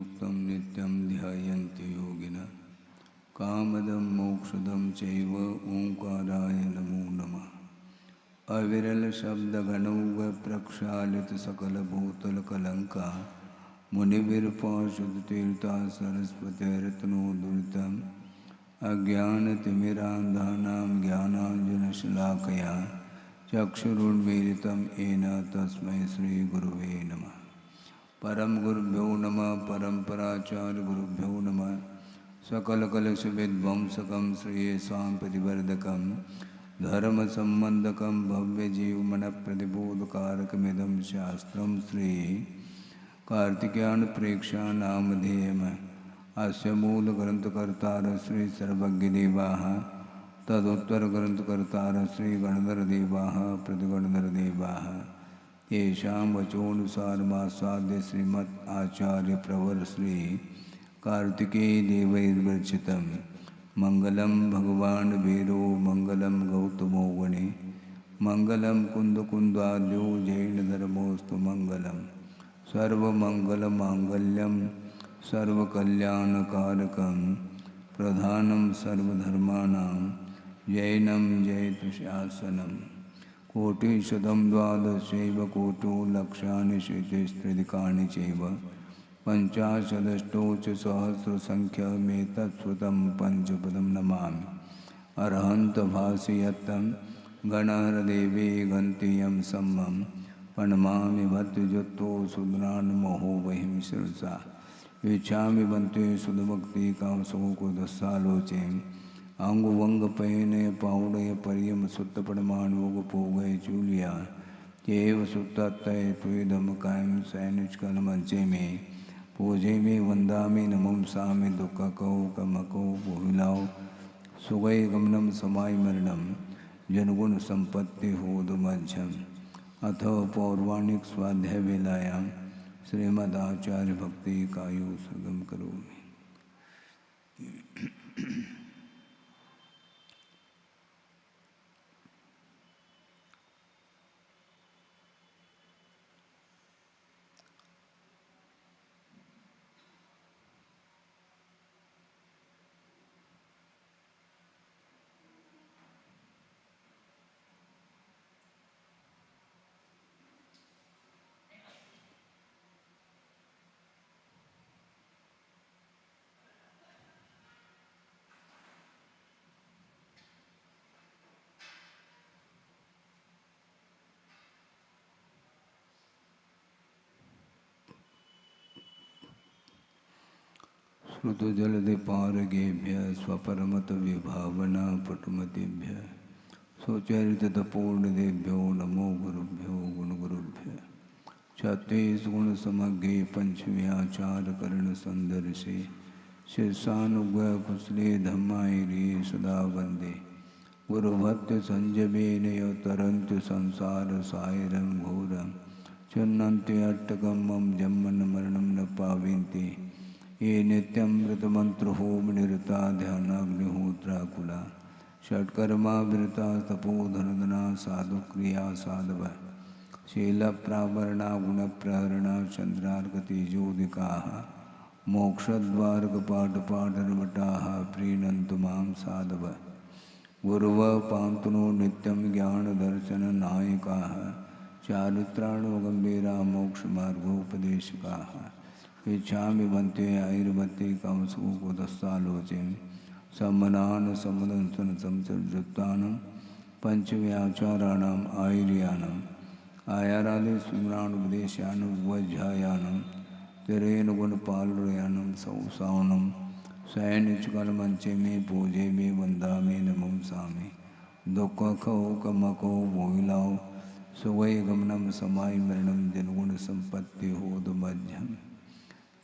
मुक्तं नित्यं ध्यायन्ति योगिनः कामदं मोक्षदं चैव ओंकाराय नमो नमः। अविरल शब्दगणौघ प्रक्षालितसकलभूतलकलङ्का मुनिभिर्पार्षदतीर्था सरस्वतीर्तनोद्धृतम् अज्ञानतिमिरान्धानां ज्ञानाञ्जनशलाकया चक्षुरुन्मीलितं येन तस्मै श्रीगुरुवे नमः। परम गुरुभ्यो नमः। परम्पराचार्य गुरुभ्यो नमः। सकलकलशविध्वंसकं श्रेयसां प्रतिवर्धकं धर्मसम्बन्धकं भव्यजीवमनप्रतिबोधकारकमिदं शास्त्रं श्री कार्तिकेयप्रेक्षानामधेयम्। अस्य मूलग्रन्थकर्तारः श्री सर्वज्ञदेवाः, तदुत्तरग्रन्थकर्तारः श्री गणधरदेवाः प्रतिगणधरदेवाः। येषां वचोनुसारमासाद्य श्रीमद् आचार्य प्रवर श्री कार्तिकेय देवैर्विरचितं मंगलम भगवान वीरो मंगलम गौतमो गणे मंगलम कुंदकुंदार्यो जैन धर्मोस्तु मंगलम सर्वमंगलमांगल्यम सर्वकल्याणकारकं प्रधानं सर्वधर्माणां जैनं जयतु शासनम्। कोटिशतं द्वादशैव कोटो लक्षाणि शेषस्त्रिदिकानि चैव पञ्चाशदष्टौ च सहस्रसङ्ख्यमेतत्श्रुतं पञ्चपदं नमामि। अरहन्तभासयत्तं गणहरदेवे गन्तेयं सम्मं प्रणमामि भद्रजत्तो सुदनान्महो वहिं शिरसा विच्छामि बन्ते सुधभक्तिकामसुकोदस्सालोचेम् अंग वंग पयने पाउडय परियम सुत्त पड़माणोग पोगय चूलिया केव सुत्तय त्वेदम कायम सैनिच कल मंचे में पूजे में वंदा में नमम सा में दुख कौ कमको भूलाओ सुगय गमनम समाय मरणम जनगुण संपत्ति होद मध्यम। अथ पौर्वाणिक स्वाध्याय वेलायाम श्रीमदाचार्य भक्ति कायु सगम करोमि। श्रुतजलधिपारगेभ्य स्वपरमत विभावना पटुमतेभ्य सुचरितपूर्णदेभ्यो नमो गुरुभ्यो गुणगुरुभ्य। छत्तीसगुण समग्रे पंचव्याचार कर्ण संदर्शे शीर्षानुग्रह कुशले धम्मायिरे सदा वंदे गुरुभक्ति संजमेन तरंत संसार सायरं घोरं चिन्नन्ति अट्टकं मम जन्मन मरणं न पाविन्ति ये नित्यमृतमंत्र होम निरता ध्यानाग्निहोत्राकुला षट्कर्मावृता तपोधनदना साधु क्रिया साधव शीलप्रावरणा गुणप्रहरणा चंद्रार्कतेजोदिकाः मोक्षद्वारकपाटपाटरवटाः प्रीणन्तु मां साधव गुरुव पान्तुनो नित्यं ज्ञानदर्शननायकाः चारित्राणो गम्भीरा मोक्षमार्गोपदेशकाः। इच्छामि बन्ते आयुर्बते कामसुकोदस्सालोचेन् सम्मनान सम्मदंसन संसर्जुत्तानं पंचव्याचाराणाम् आयुर्यानम् आयारादि स्मृणानुपदेशानुवज्झायानं तिरेन गुणपालुरयानं सौसावनं सैनिचकलमंचे में पूजे में वंदा में नमं सामे दुख खो कमको भोगिलाओ सुवय गमनम समाय मरणम जनगुण संपत्ति होद मध्यम।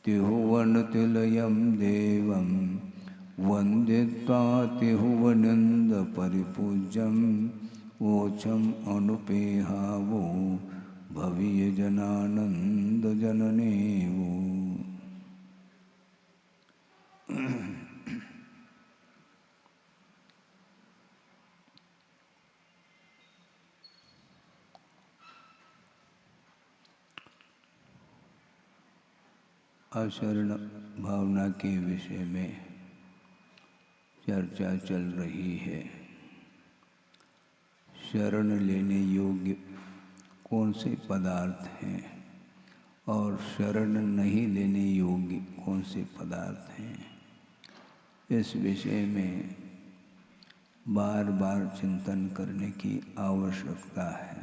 तिहुवनतिलयं देवं वन्दित्वा तिहुवनन्दपरिपूज्यं वोचम् अनुपेहावो भवीयजनानन्दजननेवो। अशरण भावना के विषय में चर्चा चल रही है। शरण लेने योग्य कौन से पदार्थ हैं और शरण नहीं लेने योग्य कौन से पदार्थ हैं, इस विषय में बार बार चिंतन करने की आवश्यकता है।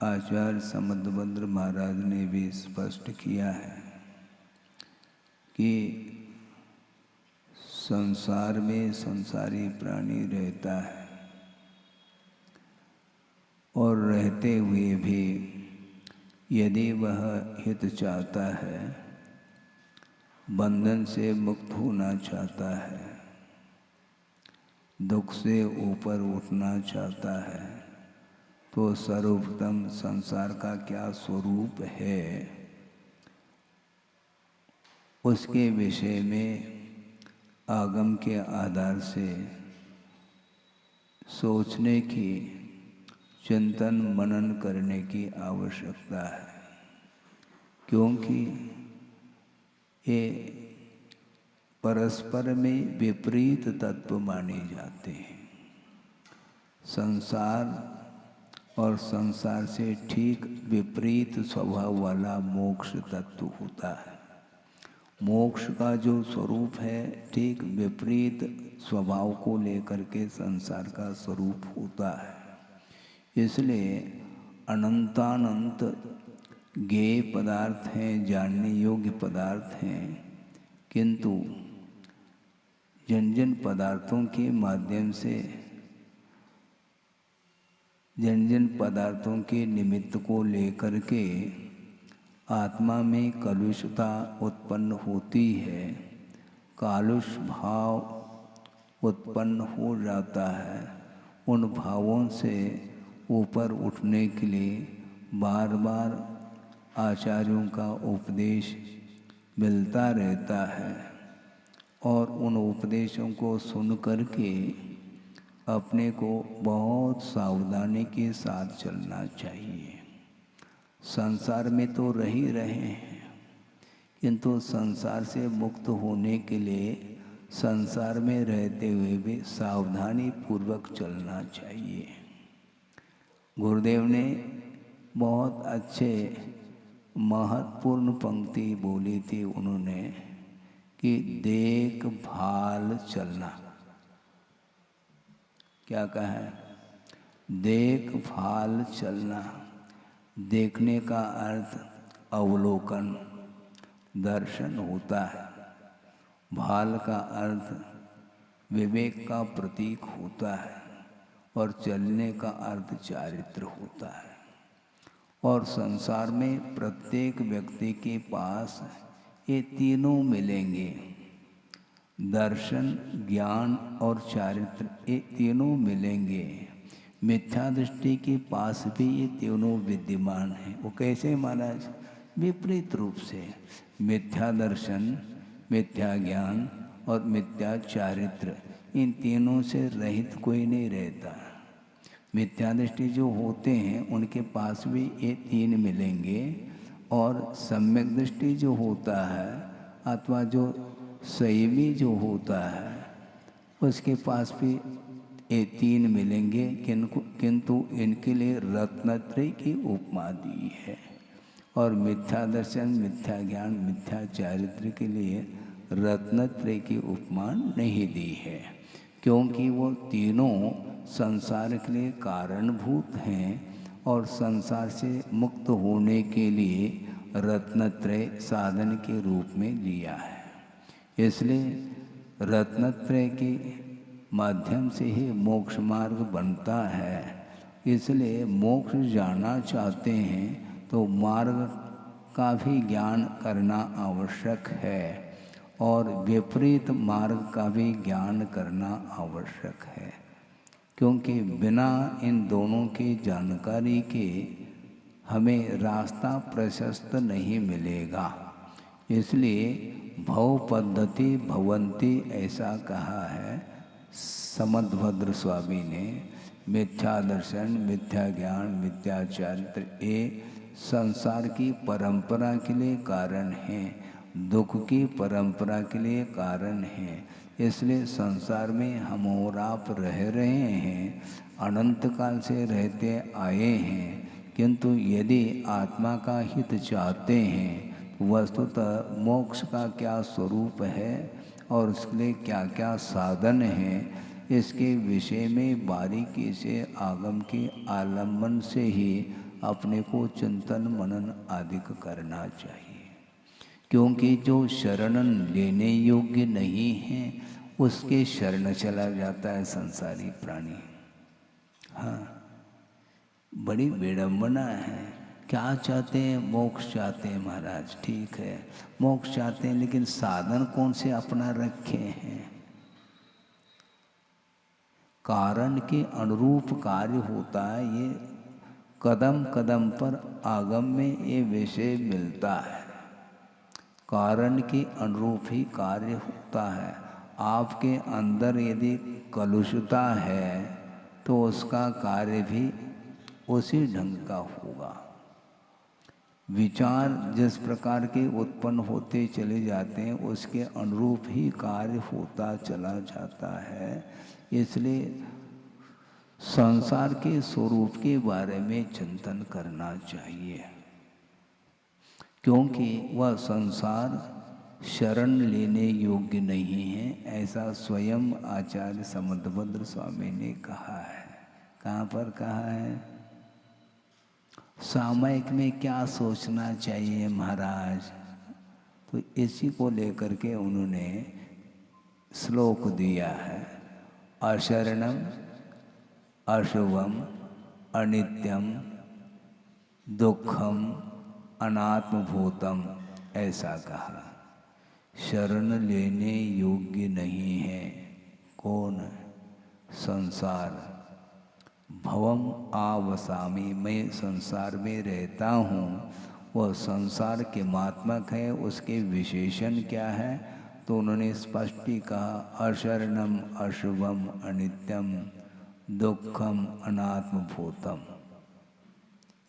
आचार्य समदभद्र महाराज ने भी स्पष्ट किया है कि संसार में संसारी प्राणी रहता है और रहते हुए भी यदि वह हित चाहता है, बंधन से मुक्त होना चाहता है, दुख से ऊपर उठना चाहता है, तो सर्वप्रथम संसार का क्या स्वरूप है उसके विषय में आगम के आधार से सोचने की, चिंतन मनन करने की आवश्यकता है, क्योंकि ये परस्पर में विपरीत तत्व माने जाते हैं। संसार और संसार से ठीक विपरीत स्वभाव वाला मोक्ष तत्व होता है। मोक्ष का जो स्वरूप है ठीक विपरीत स्वभाव को लेकर के संसार का स्वरूप होता है। इसलिए अनंतानंत ज्ञेय पदार्थ हैं, जानने योग्य पदार्थ हैं, किंतु जिन जिन पदार्थों के माध्यम से, जिन जिन पदार्थों के निमित्त को लेकर के आत्मा में कलुषता उत्पन्न होती है, कालुष भाव उत्पन्न हो जाता है, उन भावों से ऊपर उठने के लिए बार बार आचार्यों का उपदेश मिलता रहता है और उन उपदेशों को सुन करके अपने को बहुत सावधानी के साथ चलना चाहिए। संसार में तो रह ही रहे हैं, किंतु संसार से मुक्त होने के लिए संसार में रहते हुए भी सावधानी पूर्वक चलना चाहिए। गुरुदेव ने बहुत अच्छे महत्वपूर्ण पंक्ति बोली थी उन्होंने कि देखभाल चलना। क्या कहा है? देखभाल चलना। देखने का अर्थ अवलोकन, दर्शन होता है। भाल का अर्थ विवेक का प्रतीक होता है और चलने का अर्थ चारित्र होता है। और संसार में प्रत्येक व्यक्ति के पास ये तीनों मिलेंगे, दर्शन, ज्ञान और चारित्र, ये तीनों मिलेंगे। मिथ्या दृष्टि के पास भी ये तीनों विद्यमान हैं। वो कैसे महाराज? विपरीत रूप से। मिथ्या दर्शन, मिथ्या ज्ञान और मिथ्या चारित्र, इन तीनों से रहित कोई नहीं रहता। मिथ्या दृष्टि जो होते हैं उनके पास भी ये तीन मिलेंगे, और सम्यक दृष्टि जो होता है अथवा जो संयमी जो होता है उसके पास भी ये तीन मिलेंगे, किंतु इनके लिए रत्नत्रय की उपमा दी है। और मिथ्या दर्शन, मिथ्या ज्ञान, मिथ्या चारित्र के लिए रत्नत्रय की उपमा नहीं दी है, क्योंकि वो तीनों संसार के लिए कारणभूत हैं और संसार से मुक्त होने के लिए रत्नत्रय साधन के रूप में लिया है। इसलिए रत्नत्रय के माध्यम से ही मोक्ष मार्ग बनता है। इसलिए मोक्ष जाना चाहते हैं तो मार्ग का भी ज्ञान करना आवश्यक है और विपरीत मार्ग का भी ज्ञान करना आवश्यक है, क्योंकि बिना इन दोनों की जानकारी के हमें रास्ता प्रशस्त नहीं मिलेगा। इसलिए भव पद्धति भवंती ऐसा कहा है समदभद्र स्वामी ने। मिथ्या दर्शन, मिथ्या ज्ञान, मिथ्या चरित्र ये संसार की परंपरा के लिए कारण हैं, दुख की परंपरा के लिए कारण हैं। इसलिए संसार में हम और आप रह रहे हैं, अनंत काल से रहते आए हैं। किंतु यदि आत्मा का हित चाहते हैं तो वस्तुतः मोक्ष का क्या स्वरूप है और उसके लिए क्या क्या साधन हैं, इसके विषय में बारीकी से आगम के आलम्बन से ही अपने को चिंतन मनन आदि करना चाहिए। क्योंकि जो शरण लेने योग्य नहीं है उसके शरण चला जाता है संसारी प्राणी। हाँ, बड़ी विडम्बना है। क्या चाहते हैं? मोक्ष चाहते हैं महाराज, ठीक है मोक्ष चाहते हैं, लेकिन साधन कौन से अपना रखे हैं? कारण के अनुरूप कार्य होता है। ये कदम कदम पर आगम में ये विषय मिलता है। कारण के अनुरूप ही कार्य होता है। आपके अंदर यदि कलुषता है तो उसका कार्य भी उसी ढंग का होगा। विचार जिस प्रकार के उत्पन्न होते चले जाते हैं उसके अनुरूप ही कार्य होता चला जाता है। इसलिए संसार के स्वरूप के बारे में चिंतन करना चाहिए, क्योंकि वह संसार शरण लेने योग्य नहीं है, ऐसा स्वयं आचार्य समुद्रभद्र स्वामी ने कहा है। कहाँ पर कहा है? सामयिक में क्या सोचना चाहिए महाराज, तो इसी को लेकर के उन्होंने श्लोक दिया है। अशरणम अशुभम अनित्यम दुखम अनात्मभूतम, ऐसा कहा। शरण लेने योग्य नहीं है कौन? संसार। भवम आवसामी, मैं संसार में रहता हूँ। वह संसार के मात्मक है, उसके विशेषण क्या है? तो उन्होंने स्पष्ट ही कहा अशरणम अशुभम अनित्यम दुखम अनात्मभूतम।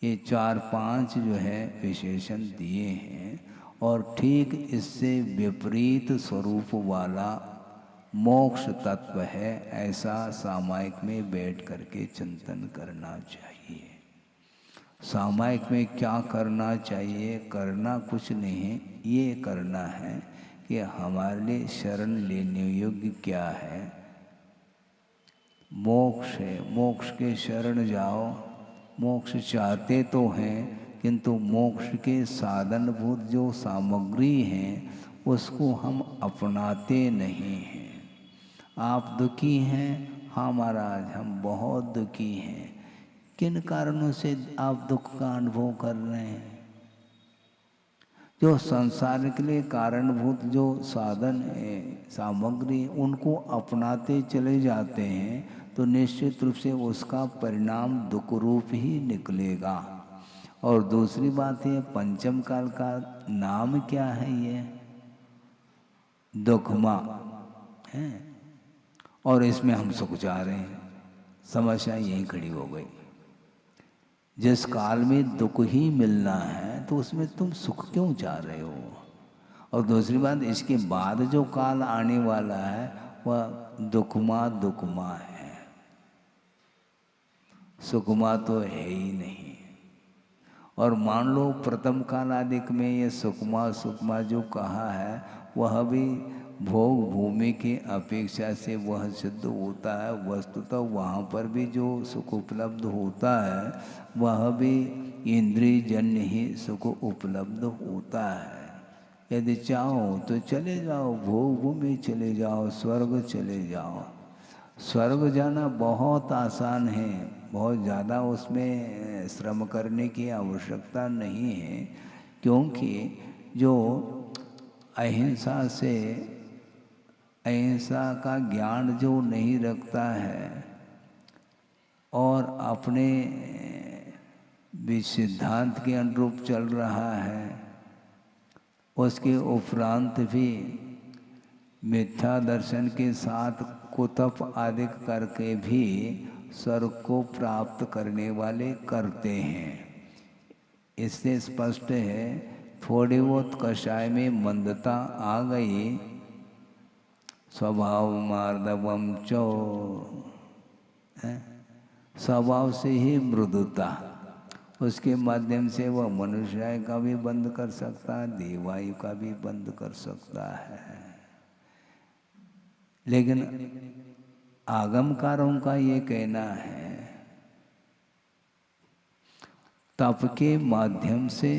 ये 4-5 जो है विशेषण दिए हैं, और ठीक इससे विपरीत स्वरूप वाला मोक्ष तत्व है, ऐसा सामायिक में बैठ करके चिंतन करना चाहिए। सामायिक में क्या करना चाहिए? करना कुछ नहीं है, ये करना है कि हमारे लिए शरण लेने योग्य क्या है? मोक्ष है। मोक्ष के शरण जाओ। मोक्ष चाहते तो हैं, किंतु मोक्ष के साधनभूत जो सामग्री हैं उसको हम अपनाते नहीं हैं। आप दुखी हैं? हाँ महाराज, हम बहुत दुखी हैं। किन कारणों से आप दुख का अनुभव कर रहे हैं? जो संसार के लिए कारणभूत जो साधन है, सामग्री, उनको अपनाते चले जाते हैं तो निश्चित रूप से उसका परिणाम दुख रूप ही निकलेगा। और दूसरी बात है, पंचम काल का नाम क्या है? ये दुखमा है, और इसमें हम सुख जा रहे हैं। समस्या यहीं खड़ी हो गई। जिस काल में दुख ही मिलना है तो उसमें तुम सुख क्यों चाह रहे हो? और दूसरी बात, इसके बाद जो काल आने वाला है वह दुखमा दुखमा है, सुखमा तो है ही नहीं। और मान लो प्रथम काल आदिक में ये सुखमा सुखमा जो कहा है वह भी भोग भूमि की अपेक्षा से वह सिद्ध होता है। वस्तुतः वहाँ पर भी जो सुख उपलब्ध होता है वह भी इंद्रिय जन्य ही सुख उपलब्ध होता है। यदि चाहो तो चले जाओ, भोग भूमि चले जाओ, स्वर्ग चले जाओ। स्वर्ग जाना बहुत आसान है, बहुत ज़्यादा उसमें श्रम करने की आवश्यकता नहीं है, क्योंकि जो अहिंसा से, अहिंसा का ज्ञान जो नहीं रखता है और अपने भी सिद्धांत के अनुरूप चल रहा है, उसके उपरांत भी मिथ्या दर्शन के साथ कुतप आदि करके भी स्वर्ग को प्राप्त करने वाले करते हैं। इससे स्पष्ट है, थोड़ी बहुत कषाय में मंदता आ गई, स्वभाव मार्दवम चो, स्वभाव से ही मृदुता, उसके माध्यम से वह मनुष्य का भी बंद कर सकता है, देवायु का भी बंद कर सकता है। लेकिन आगमकारों का ये कहना है, तप के माध्यम से,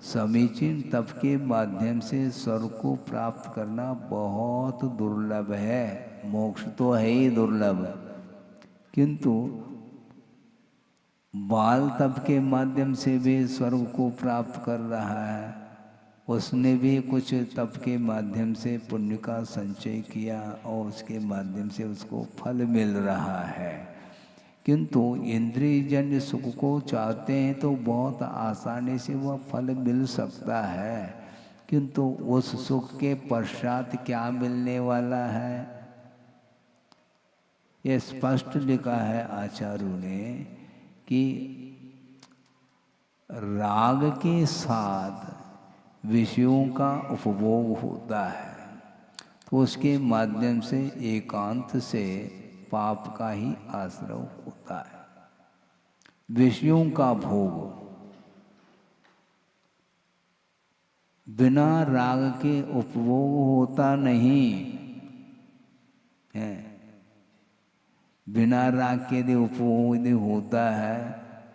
समीचीन तप के माध्यम से स्वर्ग को प्राप्त करना बहुत दुर्लभ है। मोक्ष तो है ही दुर्लभ, किंतु बाल तप के माध्यम से भी स्वर्ग को प्राप्त कर रहा है। उसने भी कुछ तप के माध्यम से पुण्य का संचय किया और उसके माध्यम से उसको फल मिल रहा है। किंतु इंद्रियजन्य सुख को चाहते हैं तो बहुत आसानी से वह फल मिल सकता है, किंतु उस सुख के पश्चात क्या मिलने वाला है, ये स्पष्ट लिखा है आचार्यों ने कि राग के साथ विषयों का उपभोग होता है, तो उसके माध्यम से एकांत से पाप का ही आश्रय होता है। विषयों का भोग बिना राग के उपभोग होता नहीं है। बिना राग के यदि उपभोग यदि होता है,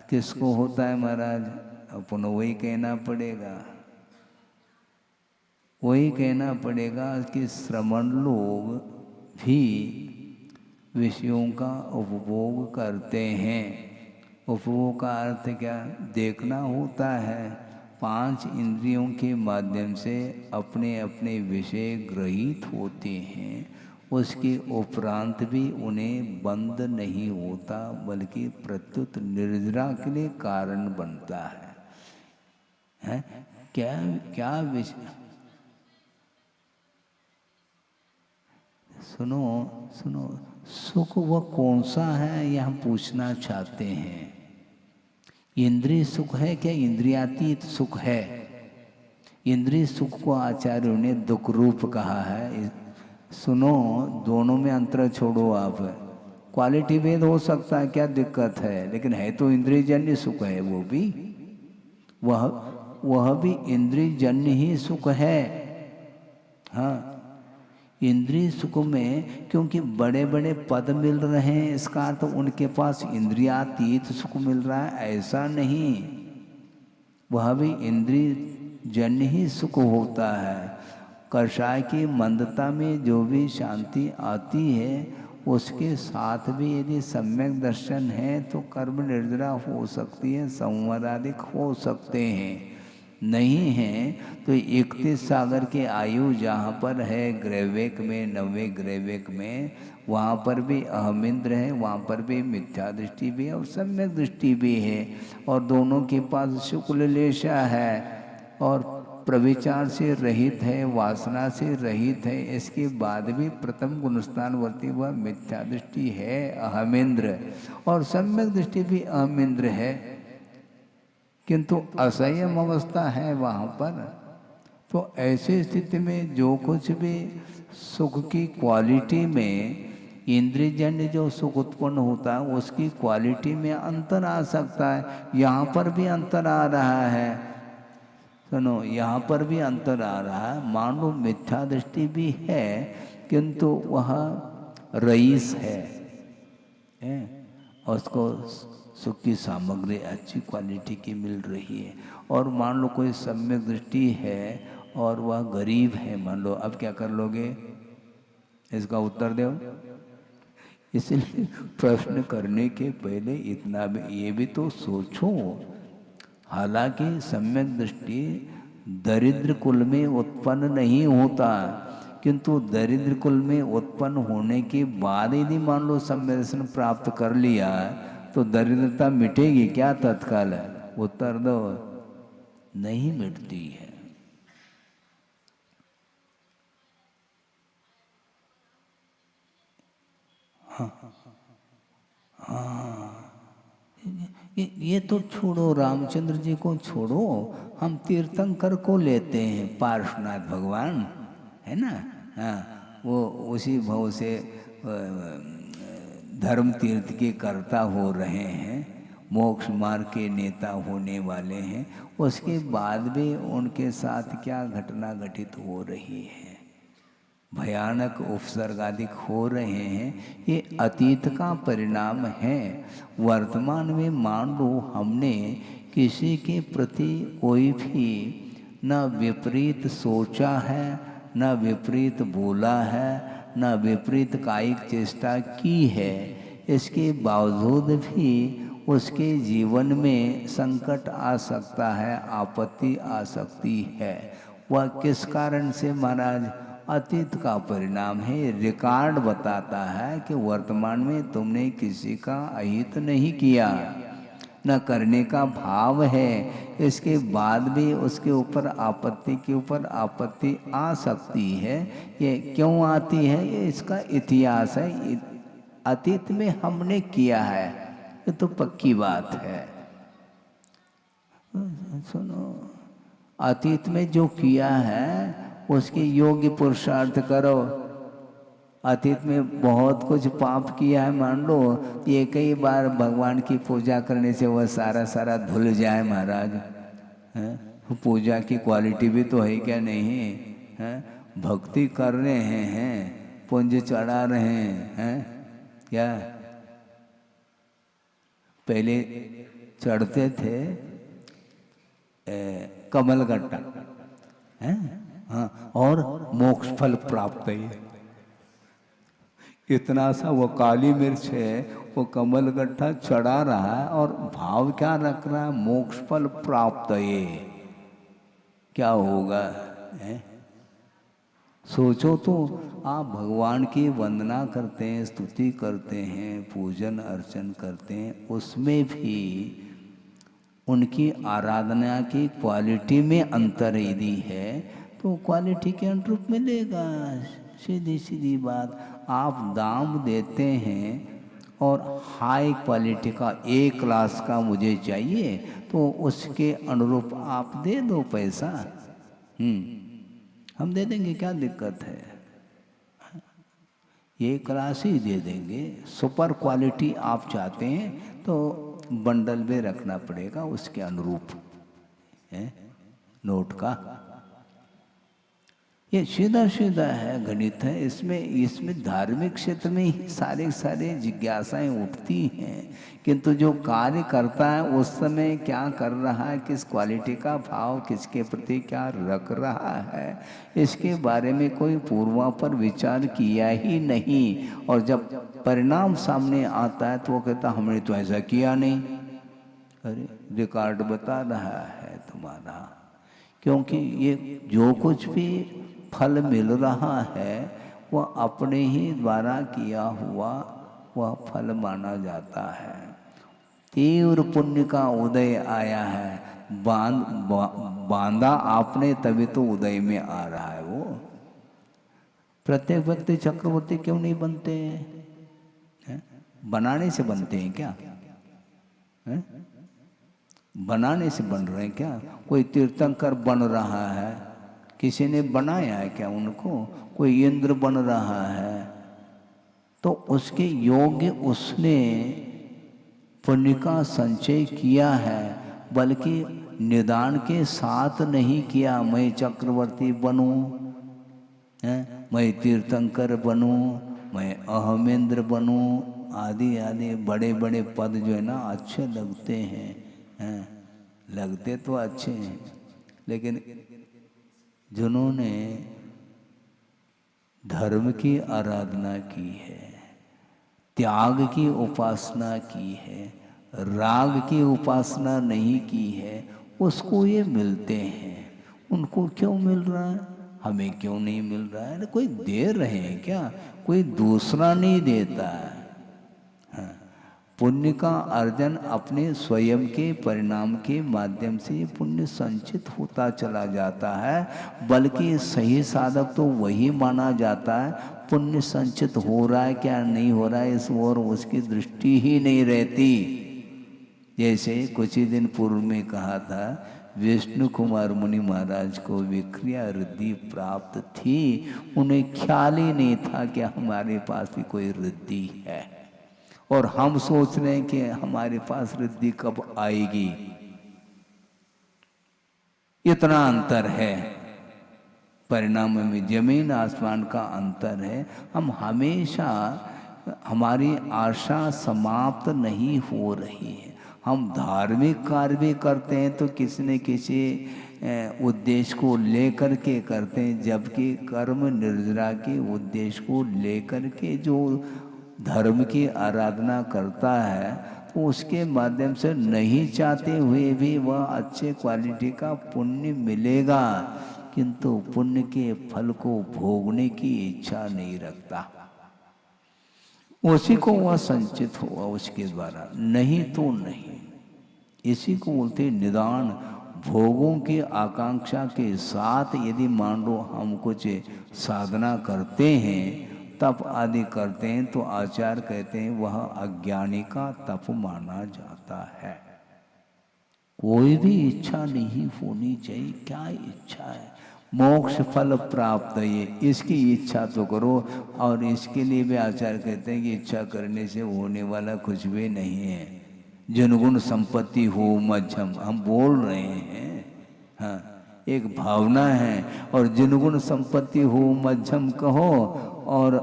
किसको होता है महाराज? अपन वही कहना पड़ेगा, वही कहना पड़ेगा कि श्रमण लोग भी विषयों का उपभोग करते हैं। उपभोग का अर्थ क्या? देखना होता है। 5 इंद्रियों के माध्यम से अपने अपने विषय ग्रहित होते हैं, उसके उपरांत भी उन्हें बंद नहीं होता, बल्कि प्रत्युत निर्जरा के लिए कारण बनता है? क्या क्या विषय? सुनो सुनो, सुख वह कौन सा है यह पूछना चाहते हैं। इंद्रिय सुख है क्या इंद्रियातीत सुख है? इंद्रिय सुख को आचार्यों ने दुख रूप कहा है। सुनो, दोनों में अंतर छोड़ो आप। क्वालिटी भेद हो सकता है, क्या दिक्कत है, लेकिन है तो इंद्रियजन्य सुख है। वो भी वह भी इंद्रियजन्य ही सुख है। हाँ, इंद्रिय सुख में क्योंकि बड़े बड़े पद मिल रहे हैं, इसका अर्थ उनके पास इंद्रियातीत सुख मिल रहा है, ऐसा नहीं। वह भी इंद्रिय जन्य ही सुख होता है। कषाय की मंदता में जो भी शांति आती है, उसके साथ भी यदि सम्यक दर्शन है तो कर्म निर्जरा हो सकती है, संवराधिक हो सकते हैं। नहीं है तो 31 सागर के आयु जहाँ पर है ग्रैवेक में, 90 ग्रैवेक में, वहाँ पर भी अहमिंद्र है, वहाँ पर भी मिथ्या दृष्टि भी है और सम्यक दृष्टि भी है, और दोनों के पास शुक्ल लेशा है और प्रविचार से रहित है, वासना से रहित है। इसके बाद भी प्रथम गुणस्थानवर्ती वह मिथ्या दृष्टि है अहमिंद्र, और सम्यक दृष्टि भी अहमिंद्र है, किंतु असंयम अवस्था है वहाँ पर। तो ऐसी स्थिति में जो कुछ भी सुख की क्वालिटी में, इंद्रियजन्य जो सुख उत्पन्न होता है उसकी क्वालिटी में अंतर आ सकता है। यहाँ पर भी अंतर आ रहा है। सुनो, यहाँ पर भी अंतर आ रहा है। मान लो मिथ्या दृष्टि भी है, किंतु वह रईस है, उसको सुख की सामग्री अच्छी क्वालिटी की मिल रही है। और मान लो कोई सम्यक दृष्टि है और वह गरीब है, मान लो, अब क्या कर लोगे? इसका उत्तर दो। इसलिए प्रश्न करने के पहले इतना भी ये भी तो सोचो। हालांकि सम्यक दृष्टि दरिद्र कुल में उत्पन्न नहीं होता, किंतु दरिद्र कुल में उत्पन्न होने के बाद यदि मान लो सम्यक दर्शन प्राप्त कर लिया तो दरिद्रता मिटेगी क्या तत्काल? उत्तर दो, नहीं मिटती है। हाँ, हाँ, ये तो छोड़ो, रामचंद्र जी को छोड़ो, हम तीर्थंकर को लेते हैं, पार्श्वनाथ भगवान है ना। हाँ, वो उसी भाव से धर्म तीर्थ के कर्ता हो रहे हैं, मोक्ष मार्ग के नेता होने वाले हैं। उसके बाद भी उनके साथ क्या घटना घटित हो रही है, भयानक उपसर्गादिक हो रहे हैं, ये अतीत का परिणाम है। वर्तमान में मान लो हमने किसी के प्रति कोई भी न विपरीत सोचा है, न विपरीत बोला है, न विपरीत कायिक चेष्टा की है, इसके बावजूद भी उसके जीवन में संकट आ सकता है, आपत्ति आ सकती है। वह किस कारण से महाराज? अतीत का परिणाम है। रिकॉर्ड बताता है कि वर्तमान में तुमने किसी का अहित नहीं किया, न करने का भाव है, इसके बाद भी उसके ऊपर आपत्ति के ऊपर आपत्ति आ सकती है। ये क्यों आती है? ये इसका इतिहास है, अतीत में हमने किया है, ये तो पक्की बात है। सुनो, अतीत में जो किया है उसके योग्य पुरुषार्थ करो। अतीत में बहुत कुछ पाप किया है, मान लो ये कई बार भगवान की पूजा करने से वह सारा धुल जाए महाराज। हैं, पूजा की क्वालिटी भी तो है क्या नहीं है? भक्ति कर रहे हैं, पुंज चढ़ा रहे हैं, क्या पहले चढ़ते थे कमलगट्टा है, हाँ, और मोक्ष फल प्राप्त है। इतना सा वो काली मिर्च है, वो कमल गट्ठा चढ़ा रहा है और भाव क्या रख रहा है? मोक्ष फल प्राप्त है। क्या होगा है? सोचो तो, आप भगवान की वंदना करते हैं, स्तुति करते हैं, पूजन अर्चन करते हैं, उसमें भी उनकी आराधना की क्वालिटी में अंतर यदि है तो क्वालिटी के अनुरूप मिलेगा। सीधी सीधी बात। आप दाम देते हैं और हाई क्वालिटी का ए क्लास का मुझे चाहिए, तो उसके अनुरूप आप दे दो पैसा, हम दे देंगे, क्या दिक्कत है? ये क्लास ही दे देंगे। सुपर क्वालिटी आप चाहते हैं तो बंडल में रखना पड़ेगा उसके अनुरूप है नोट का। ये सीधा सीधा है, गणित है। इसमें धार्मिक क्षेत्र में ही सारे जिज्ञासाएं उठती हैं, किंतु जो कार्य करता है उस समय क्या कर रहा है, किस क्वालिटी का भाव किसके प्रति क्या रख रहा है, इसके बारे में कोई पूर्वापर विचार किया ही नहीं। और जब परिणाम सामने आता है तो वो कहता हमने तो ऐसा किया नहीं। अरे रिकॉर्ड बता रहा है तुम्हारा, क्योंकि ये जो कुछ भी फल मिल रहा है वह अपने ही द्वारा किया हुआ वह फल माना जाता है। तीव्र पुण्य का उदय आया है, बांधा आपने तभी तो उदय में आ रहा है। वो प्रत्येक व्यक्ति चक्रवर्ती क्यों नहीं बनते हैं? बनाने से बनते हैं क्या? है? बनाने से बन रहे हैं क्या? कोई तीर्थंकर बन रहा है, किसी ने बनाया है क्या उनको? कोई इंद्र बन रहा है तो उसके योग्य उसने पुण्य का संचय किया है, बल्कि निदान के साथ नहीं किया। मैं चक्रवर्ती बनूं, मैं तीर्थंकर बनूं, मैं अहमेंद्र बनूं, आदि आदि बड़े बड़े पद जो है ना अच्छे लगते हैं, लगते तो अच्छे हैं, लेकिन जिन्होंने धर्म की आराधना की है, त्याग की उपासना की है, राग की उपासना नहीं की है, उसको ये मिलते हैं। उनको क्यों मिल रहा है, हमें क्यों नहीं मिल रहा है? कोई दे रहे हैं क्या? कोई दूसरा नहीं देता है। हाँ, पुण्य का अर्जन अपने स्वयं के परिणाम के माध्यम से पुण्य संचित होता चला जाता है, बल्कि सही साधक तो वही माना जाता है पुण्य संचित हो रहा है क्या नहीं हो रहा है इस ओर उसकी दृष्टि ही नहीं रहती। जैसे कुछ ही दिन पूर्व में कहा था, विष्णु कुमार मुनि महाराज को विक्रिया रिद्धि प्राप्त थी, उन्हें ख्याल ही नहीं था कि हमारे पास भी कोई रिद्धि है, और हम सोच रहे हैं कि हमारे पास रिद्धि कब आएगी। इतना अंतर है, परिणाम में जमीन आसमान का अंतर है। हम हमेशा, हमारी आशा समाप्त नहीं हो रही है। हम धार्मिक कार्य भी करते हैं तो किसी न किसी उद्देश्य को लेकर के करते हैं, जबकि कर्म निर्जरा के उद्देश्य को लेकर के जो धर्म की आराधना करता है तो उसके माध्यम से नहीं चाहते हुए भी वह अच्छे क्वालिटी का पुण्य मिलेगा, किंतु पुण्य के फल को भोगने की इच्छा नहीं रखता। उसी को वह संचित हुआ उसके द्वारा, नहीं तो नहीं। इसी को बोलते निदान। भोगों की आकांक्षा के साथ यदि मान लो हम कुछ साधना करते हैं, तप आदि करते हैं, तो आचार्य कहते हैं वह अज्ञानी का तप माना जाता है। कोई भी इच्छा नहीं होनी चाहिए। क्या इच्छा है? मोक्ष फल प्राप्त है, इसकी इच्छा तो करो। और इसके लिए भी आचार्य कहते हैं कि इच्छा करने से होने वाला कुछ भी नहीं है। जनगुण संपत्ति हो मध्यम, हम बोल रहे हैं, हाँ, एक भावना है। और जिनगुण संपत्ति हो मध्यम कहो, और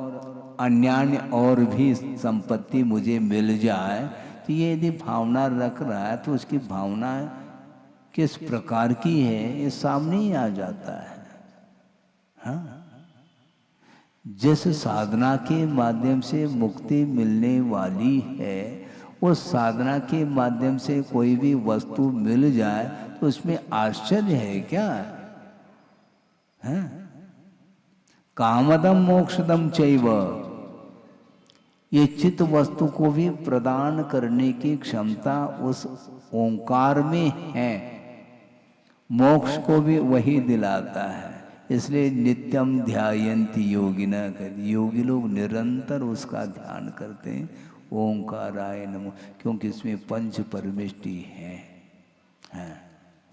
अन्यान्य और भी संपत्ति मुझे मिल जाए, तो ये यदि भावना रख रहा है तो उसकी भावना किस प्रकार की है ये सामने ही आ जाता है। हाँ, जिस साधना के माध्यम से मुक्ति मिलने वाली है, उस साधना के माध्यम से कोई भी वस्तु मिल जाए तो उसमें आश्चर्य है क्या? है? कामदम मोक्षदम चैव, ये चित्त वस्तु को भी प्रदान करने की क्षमता उस ओंकार में है। मोक्ष को भी वही दिलाता है। इसलिए नित्यम ध्यायन्ति योगिना, योगी लोग निरंतर उसका ध्यान करते हैं, ओंकाराय नमो, क्योंकि इसमें पंच परमिष्टि है। हाँ,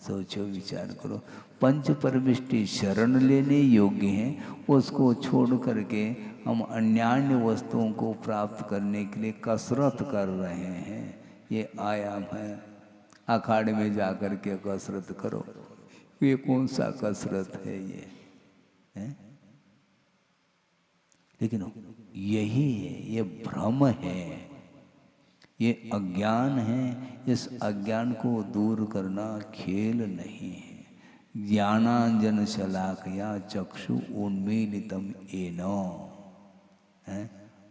सोचो विचार करो, पंच परमिष्टि शरण लेने योग्य हैं, उसको छोड़ करके हम अन्यान्य वस्तुओं को प्राप्त करने के लिए कसरत कर रहे हैं। ये आयाम है। अखाड़े में जाकर के कसरत करो, ये कौन सा कसरत है ये है? लेकिन यही है, ये भ्रम है, ये अज्ञान है। इस अज्ञान को दूर करना खेल नहीं है। ज्ञानांजन शलाकया चक्षु उन्मीलितम येन,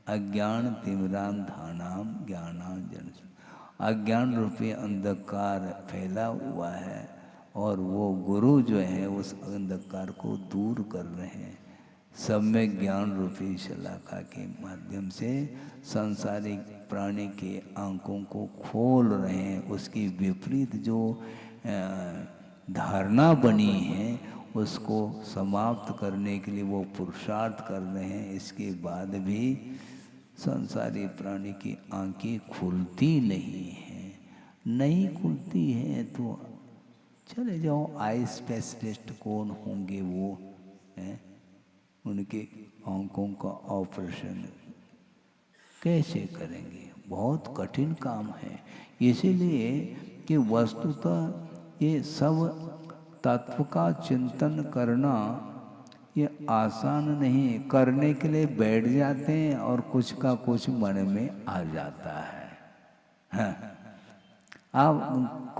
अज्ञान तिमिरांधानाम ज्ञानांजन। अज्ञान रूपी अंधकार फैला हुआ है और वो गुरु जो है उस अंधकार को दूर कर रहे हैं। सम्यक ज्ञान रूपी शलाका के माध्यम से सांसारिक प्राणी के आंखों को खोल रहे हैं। उसकी विपरीत जो धारणा बनी है उसको समाप्त करने के लिए वो पुरुषार्थ कर रहे हैं। इसके बाद भी संसारी प्राणी की आंखें खुलती नहीं है। नहीं खुलती है तो चले जाओ, आई स्पेशलिस्ट कौन होंगे वो हैं, उनके आंखों का ऑपरेशन कैसे करेंगे? बहुत कठिन काम है। इसीलिए कि वस्तुतः ये सब तत्व का चिंतन करना ये आसान नहीं। करने के लिए बैठ जाते हैं और कुछ का कुछ मन में आ जाता है। हाँ, आप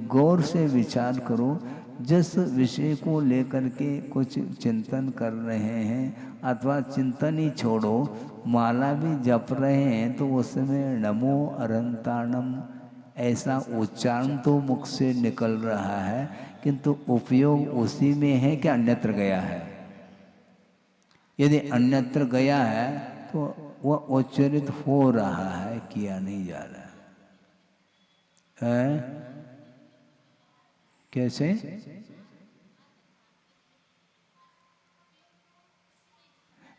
गौर से विचार करो। जिस विषय को लेकर के कुछ चिंतन कर रहे हैं, अथवा चिंतन ही छोड़ो, माला भी जप रहे हैं, तो उसमें नमो अरंताणम ऐसा उच्चारण तो मुख से निकल रहा है, किंतु उपयोग उसी में है कि अन्यत्र गया है? यदि अन्यत्र गया है तो वह उच्चरित हो रहा है, किया नहीं जा रहा है। कैसे?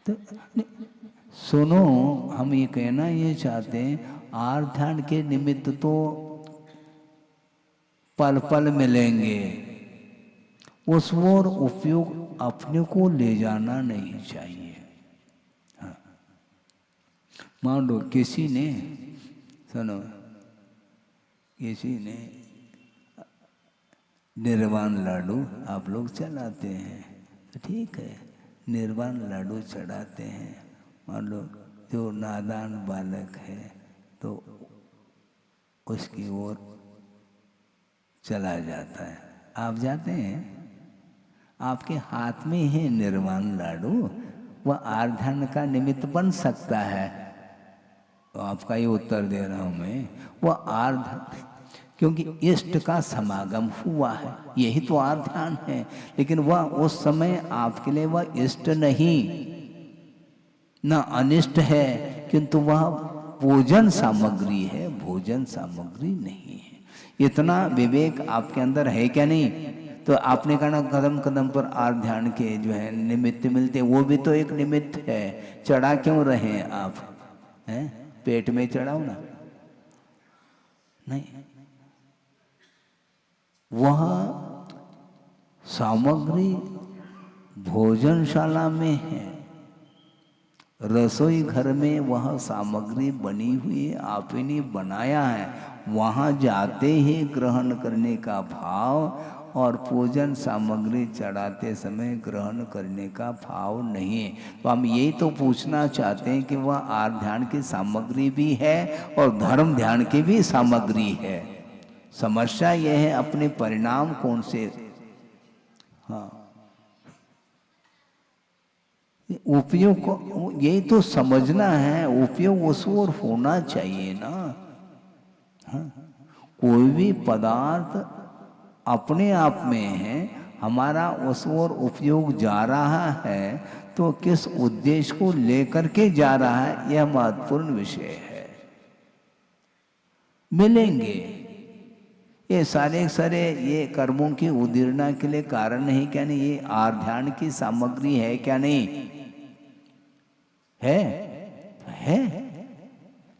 तो सुनो, हम ये कहना ये चाहते हैं, आर्थ ध्यान के निमित्त तो पल पल मिलेंगे, उस ओर उपयोग अपने को ले जाना नहीं चाहिए। हाँ। मान लो किसी ने, सुनो, किसी ने निर्वाण लाडू आप लोग चलाते हैं तो ठीक है, निर्वाण लाडू चढ़ाते हैं। मान लो जो नादान बालक है तो उसकी ओर चला जाता है, आप जाते हैं, आपके हाथ में है निर्वाण लाडू, वह आर्धन का निमित्त बन सकता है। तो आपका ये उत्तर दे रहा हूं मैं, वह आर्धन, क्योंकि इष्ट का समागम हुआ है, यही तो आर्ध्यान है। लेकिन वह उस समय आपके लिए वह इष्ट नहीं, न अनिष्ट है, किंतु वह भोजन सामग्री है, भोजन सामग्री नहीं है। इतना विवेक आपके अंदर है क्या नहीं? तो आपने कहा कदम कदम पर आर्ध्यान के जो है निमित्त मिलते, वो भी तो एक निमित्त है। चढ़ा क्यों रहे आप? हैं? पेट में चढ़ाओ ना, नहीं, वह सामग्री भोजनशाला में है, रसोई घर में वह सामग्री बनी हुई आपने बनाया है, वहाँ जाते ही ग्रहण करने का भाव, और पूजन सामग्री चढ़ाते समय ग्रहण करने का भाव नहीं है। तो हम यही तो पूछना चाहते हैं कि वह आर्थ ध्यान की सामग्री भी है और धर्म ध्यान की भी सामग्री है। समस्या यह है अपने परिणाम कौन से, हाँ, उपयोग को यही तो समझना है, उपयोग उस ओर होना चाहिए ना। हाँ? कोई भी पदार्थ अपने आप में है, हमारा उस ओर उपयोग जा रहा है तो किस उद्देश्य को लेकर के जा रहा है, यह महत्वपूर्ण विषय है। मिलेंगे ये सारे ये कर्मों की उदीर्णा के लिए कारण नहीं क्या नहीं? ये आर्ध्यान की सामग्री है क्या नहीं? है।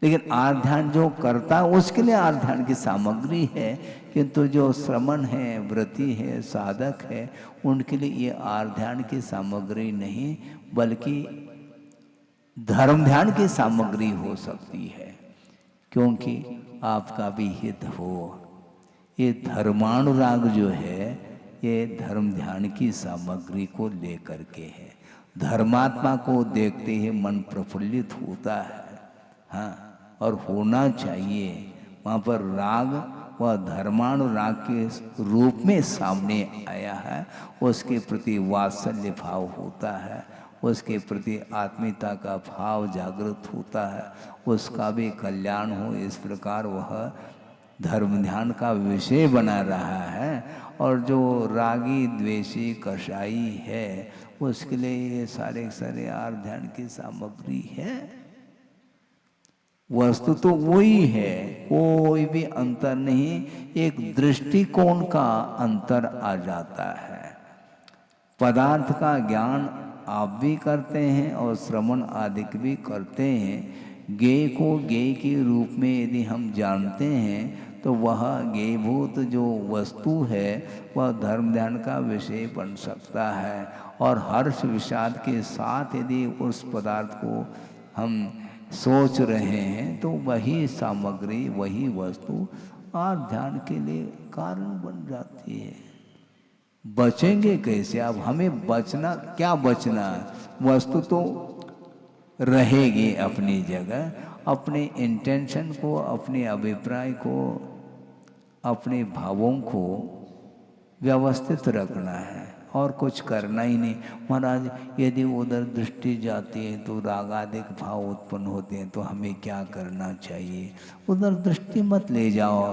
लेकिन आर्ध्यान जो करता उसके लिए आर्ध्यान की सामग्री है, किंतु जो श्रमण है, व्रती है, साधक है, उनके लिए ये आर्ध्यान की सामग्री नहीं बल्कि धर्म ध्यान की सामग्री हो सकती है। क्योंकि आपका भी हित हो। ये धर्मानुराग जो है ये धर्म ध्यान की सामग्री को लेकर के है। धर्मात्मा को देखते ही मन प्रफुल्लित होता है, हाँ, और होना चाहिए। वहाँ पर राग वह धर्मानुराग के रूप में सामने आया है, उसके प्रति वात्सल्य भाव होता है, उसके प्रति आत्मीयता का भाव जागृत होता है, उसका भी कल्याण हो, इस प्रकार वह धर्म ध्यान का विषय बना रहा है। और जो रागी द्वेषी कषाई है उसके लिए ये सारे आर्थ ध्यान की सामग्री है। वस्तु तो वही है, कोई भी अंतर नहीं, एक दृष्टिकोण का अंतर आ जाता है। पदार्थ का ज्ञान आप भी करते हैं और श्रवण आदि भी करते हैं। ज्ञेय को ज्ञेय के रूप में यदि हम जानते हैं तो वह ज्ञेयभूत जो वस्तु है वह धर्म ध्यान का विषय बन सकता है। और हर्ष विषाद के साथ यदि उस पदार्थ को हम सोच रहे हैं तो वही सामग्री, वही वस्तु आर्थ ध्यान के लिए कारण बन जाती है। बचेंगे कैसे? अब हमें बचना, क्या बचना? वस्तु तो रहेगी अपनी जगह, अपने इंटेंशन को, अपने अभिप्राय को, अपने भावों को व्यवस्थित रखना है और कुछ करना ही नहीं। महाराज यदि उधर दृष्टि जाती है तो रागादिक भाव उत्पन्न होते हैं, तो हमें क्या करना चाहिए? उधर दृष्टि मत ले जाओ।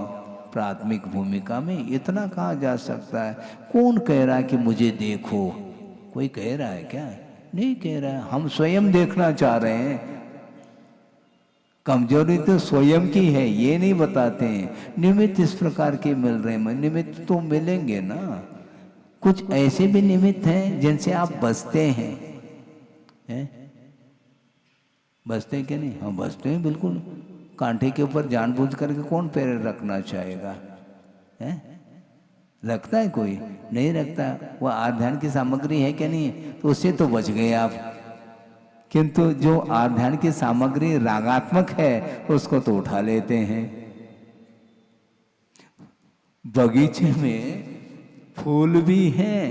प्राथमिक भूमिका में इतना कहा जा सकता है। कौन कह रहा है कि मुझे देखो? कोई कह रहा है क्या? नहीं कह रहा है। हम स्वयं देखना चाह रहे हैं। कमजोरी तो स्वयं की है, ये नहीं बताते हैं। निमित्त इस प्रकार के मिल रहे हैं, निमित्त तो मिलेंगे ना। कुछ ऐसे भी निमित्त हैं जिनसे आप बचते हैं? बचते हैं कि नहीं? हाँ बचते हैं बिल्कुल। कांटे के ऊपर जानबूझ करके कौन पैर रखना चाहेगा? है रखता है कोई? नहीं रखता। वो आध्यात्म की सामग्री है क्या नहीं? तो उससे तो बच गए आप। किंतु जो आध्यात्म की सामग्री रागात्मक है उसको तो उठा लेते हैं। बगीचे में फूल भी हैं,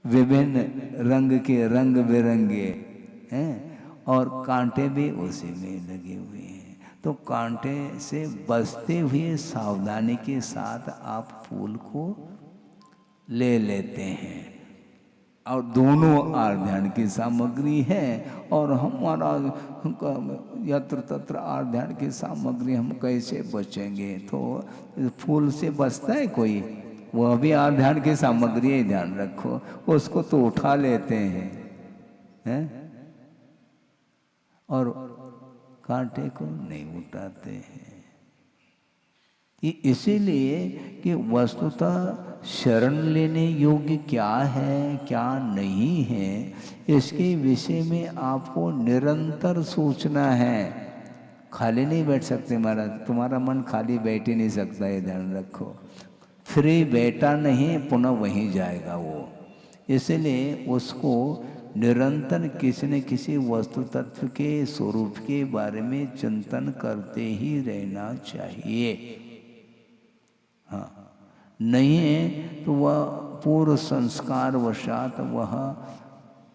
विभिन्न रंग के, रंग बिरंगे हैं, और कांटे भी उसी में लगे हुए हैं। तो कांटे से बचते हुए सावधानी के साथ आप फूल को ले लेते हैं, और दोनों आध्यात्म की सामग्री है। और हमारा यत्र तत्र आध्यात्म की सामग्री, हम कैसे बचेंगे? तो फूल से बचता है कोई? वह भी आध्यात्म की सामग्री है, ध्यान रखो। उसको तो उठा लेते हैं, और कांटे को नहीं उठाते हैं। इसीलिए कि वस्तुतः शरण लेने योग्य क्या है क्या नहीं है, इसके विषय में आपको निरंतर सोचना है। खाली नहीं बैठ सकते महाराज, तुम्हारा मन खाली बैठ ही नहीं सकता, ये ध्यान रखो। फ्री बैठा नहीं, पुनः वहीं जाएगा वो। इसलिए उसको निरंतर किसी न किसी वस्तु तत्व के स्वरूप के बारे में चिंतन करते ही रहना चाहिए। हाँ, नहीं है तो वह पूर्व संस्कार वशात वह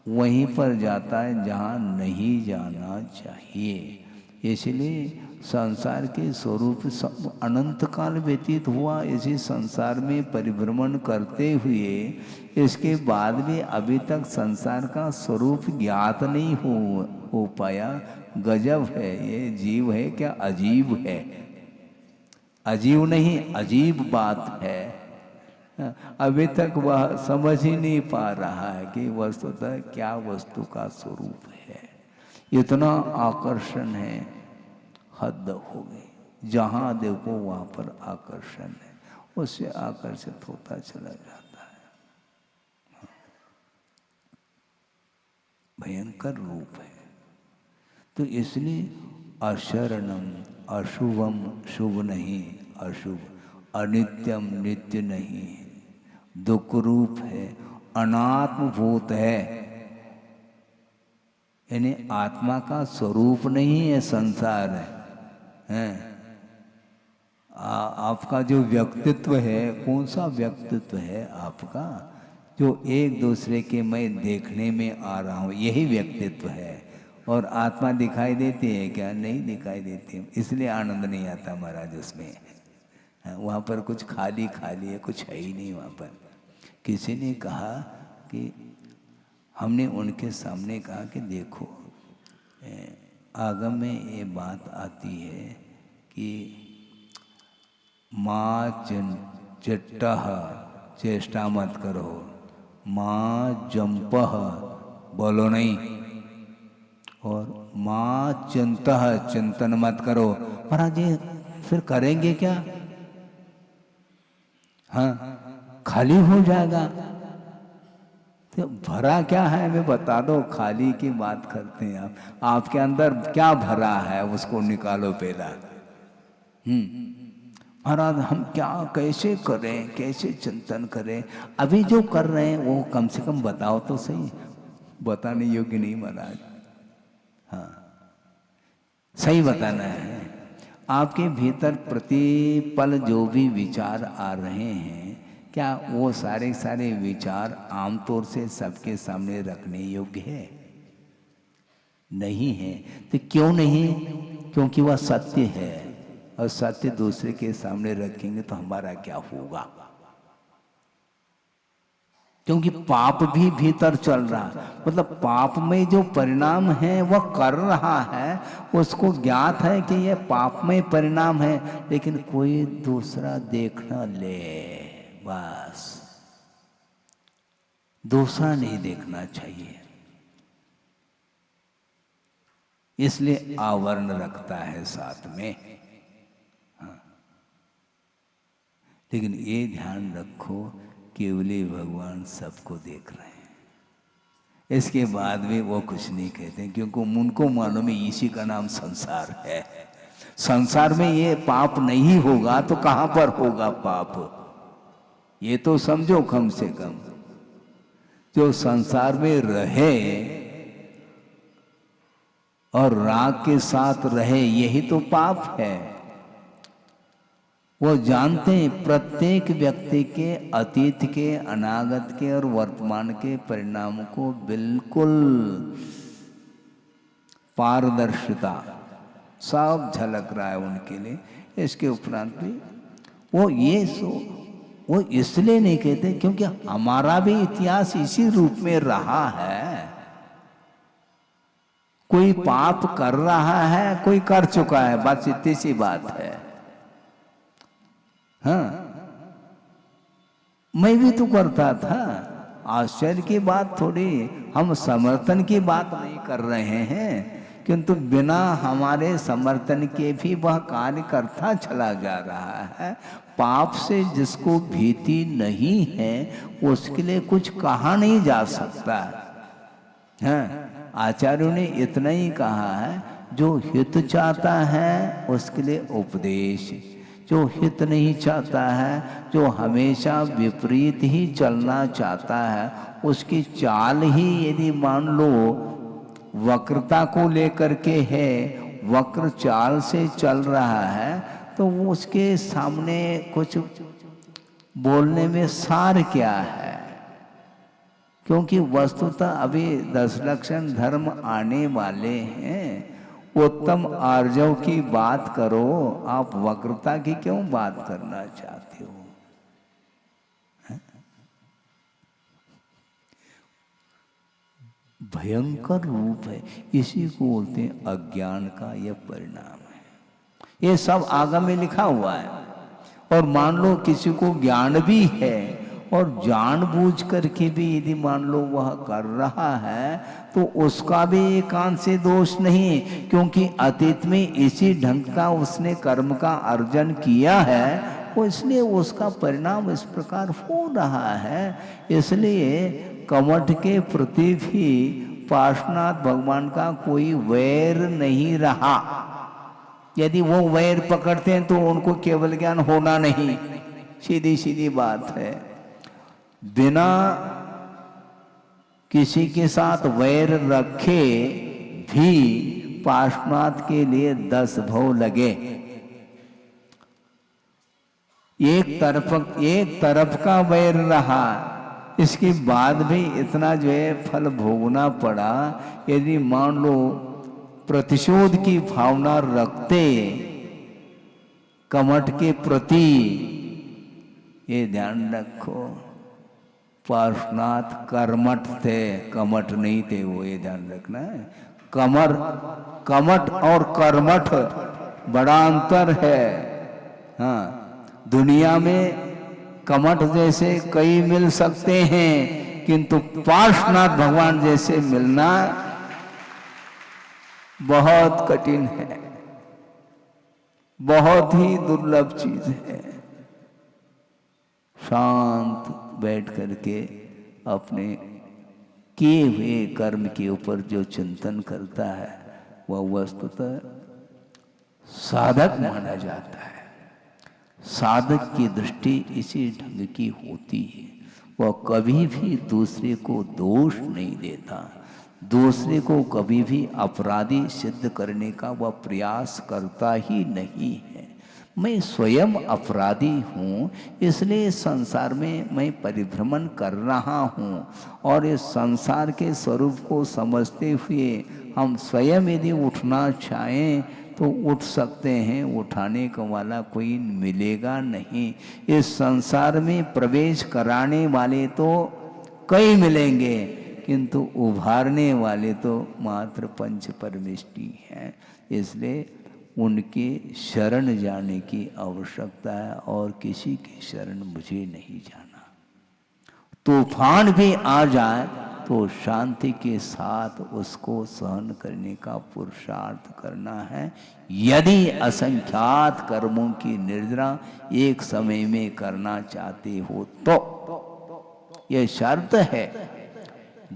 वहीं पर जाता है जहाँ नहीं जाना चाहिए। इसलिए संसार के स्वरूप अनंत काल व्यतीत हुआ, इसी संसार में परिभ्रमण करते हुए इसके बाद भी अभी तक संसार का स्वरूप ज्ञात नहीं हो पाया। गजब है, ये जीव है क्या अजीब है? अजीब नहीं, अजीब बात है। अभी तक वह समझ ही नहीं पा रहा है कि वस्तुतः क्या वस्तु का स्वरूप है। इतना आकर्षण है, हद हो गई। जहाँ देखो वहाँ पर आकर्षण है, उससे आकर्षित होता चला जाता है। भयंकर रूप है। तो इसलिए अशरणम, अशुभम शुभ नहीं, अशुभ, अनित्यम नित्य नहीं, दुख रूप है, अनात्मभूत है, यानी आत्मा का स्वरूप नहीं है, संसार है। आपका जो व्यक्तित्व है, कौन सा व्यक्तित्व है आपका? जो एक दूसरे के मैं देखने में आ रहा हूँ, यही व्यक्तित्व है। और आत्मा दिखाई देती है क्या? नहीं दिखाई देती। इसलिए आनंद नहीं आता महाराज उसमें। वहाँ पर कुछ खाली खाली है, कुछ है ही नहीं वहाँ पर। किसी ने कहा कि हमने उनके सामने कहा कि देखो, आगम में ये बात आती है कि माँ चिट्टह, चेष्टा मत करो, माँ जंपह, बोलो नहीं, और माँ चिंतः, चिंतन मत करो। महाराज जी फिर करेंगे क्या? हाँ, खाली हो जाएगा। तो भरा क्या है हमें बता दो। खाली की बात करते हैं आप, आपके अंदर क्या भरा है उसको निकालो पहला। महाराज हम क्या कैसे करें, कैसे चिंतन करें? अभी जो कर रहे हैं वो कम से कम बताओ तो सही। बताने योग्य नहीं महाराज। हाँ, सही बताना है। आपके भीतर प्रतिपल जो भी विचार आ रहे हैं, क्या वो सारे सारे विचार आमतौर से सबके सामने रखने योग्य है? नहीं है। तो क्यों नहीं? क्योंकि वह सत्य है, और सत्य दूसरे के सामने रखेंगे तो हमारा क्या होगा? क्योंकि पाप भी भीतर चल रहा, मतलब पाप में जो परिणाम है वह कर रहा है, उसको ज्ञात है कि यह पाप में परिणाम है, लेकिन कोई दूसरा देख न ले, बस दूसरा नहीं देखना चाहिए। इसलिए आवरण रखता है साथ में। हाँ। लेकिन ये ध्यान रखो, केवली भगवान सबको देख रहे हैं। इसके बाद भी वो कुछ नहीं कहते, क्योंकि उनको मालूम है इसी का नाम संसार है। संसार में ये पाप नहीं होगा तो कहां पर होगा पाप, ये तो समझो। कम से कम जो संसार में रहे और राग के साथ रहे, यही तो पाप है। वो जानते हैं प्रत्येक व्यक्ति के अतीत के, अनागत के और वर्तमान के परिणाम को बिल्कुल पारदर्शिता सब झलक रहा है उनके लिए। इसके उपरांत भी वो इसलिए नहीं कहते क्योंकि हमारा भी इतिहास इसी रूप में रहा है। कोई पाप कर रहा है, कोई कर चुका है, बस इतनी सी बात है। हाँ, मैं भी तो करता था। आश्चर्य की बात थोड़ी, हम समर्थन की बात नहीं कर रहे हैं, किंतु बिना हमारे समर्थन के भी वह कार्य करता चला जा रहा है। पाप से जिसको भीति नहीं है उसके लिए कुछ कहा नहीं जा सकता। हाँ, आचार्यों ने इतना ही कहा है, जो हित चाहता है उसके लिए उपदेश, जो हित नहीं चाहता है, जो हमेशा विपरीत ही चलना चाहता है, उसकी चाल ही यदि मान लो वक्रता को लेकर के है, वक्र चाल से चल रहा है, तो वो उसके सामने कुछ बोलने में सार क्या है। क्योंकि वस्तुतः अभी 10 लक्षण धर्म आने वाले हैं। उत्तम आर्जव की बात करो, आप वक्रता की क्यों बात करना चाहते हो? भयंकर रूप है, इसी को बोलते हैं अज्ञान का यह परिणाम है। ये सब आगम में लिखा हुआ है। और मान लो किसी को ज्ञान भी है और जानबूझ करके भी यदि मान लो वह कर रहा है, तो उसका भी एकांत से दोष नहीं, क्योंकि अतीत में इसी ढंग का उसने कर्म का अर्जन किया है, वो इसलिए उसका परिणाम इस प्रकार हो रहा है। इसलिए कमठ के प्रति भी पार्श्वनाथ भगवान का कोई वैर नहीं रहा। यदि वो वैर पकड़ते हैं तो उनको केवल ज्ञान होना नहीं, सीधी सीधी बात है। बिना किसी के साथ वैर रखे भी पार्श्वनाथ के लिए 10 भव लगे। एक तरफ का वैर रहा, इसके बाद भी इतना जो है फल भोगना पड़ा। यदि मान लो प्रतिशोध की भावना रखते कमठ के प्रति, ये ध्यान रखो, पार्श्वनाथ कर्मठ थे, कमठ नहीं थे वो, ये ध्यान रखना है। कमठ और कर्मठ बड़ा अंतर है। हाँ, दुनिया में कमठ जैसे कई मिल सकते हैं, किंतु पार्श्वनाथ भगवान जैसे मिलना बहुत कठिन है, बहुत ही दुर्लभ चीज है। शांत बैठ करके अपने किए हुए कर्म के ऊपर जो चिंतन करता है वह वस्तुतः साधक माना जाता है। साधक की दृष्टि इसी ढंग की होती है, वह कभी भी दूसरे को दोष नहीं देता, दूसरे को कभी भी अपराधी सिद्ध करने का वह प्रयास करता ही नहीं है। मैं स्वयं अपराधी हूँ, इसलिए संसार में मैं परिभ्रमण कर रहा हूँ, और इस संसार के स्वरूप को समझते हुए हम स्वयं यदि उठना चाहें तो उठ सकते हैं, उठाने का वाला कोई मिलेगा नहीं। इस संसार में प्रवेश कराने वाले तो कई मिलेंगे, किंतु उभारने वाले तो मात्र पंच परमेष्टि हैं। इसलिए उनके शरण जाने की आवश्यकता है, और किसी की शरण मुझे नहीं जाना। तूफान भी आ जाए तो शांति के साथ उसको सहन करने का पुरुषार्थ करना है। यदि असंख्यात कर्मों की निर्जरा एक समय में करना चाहते हो तो यह शर्त है।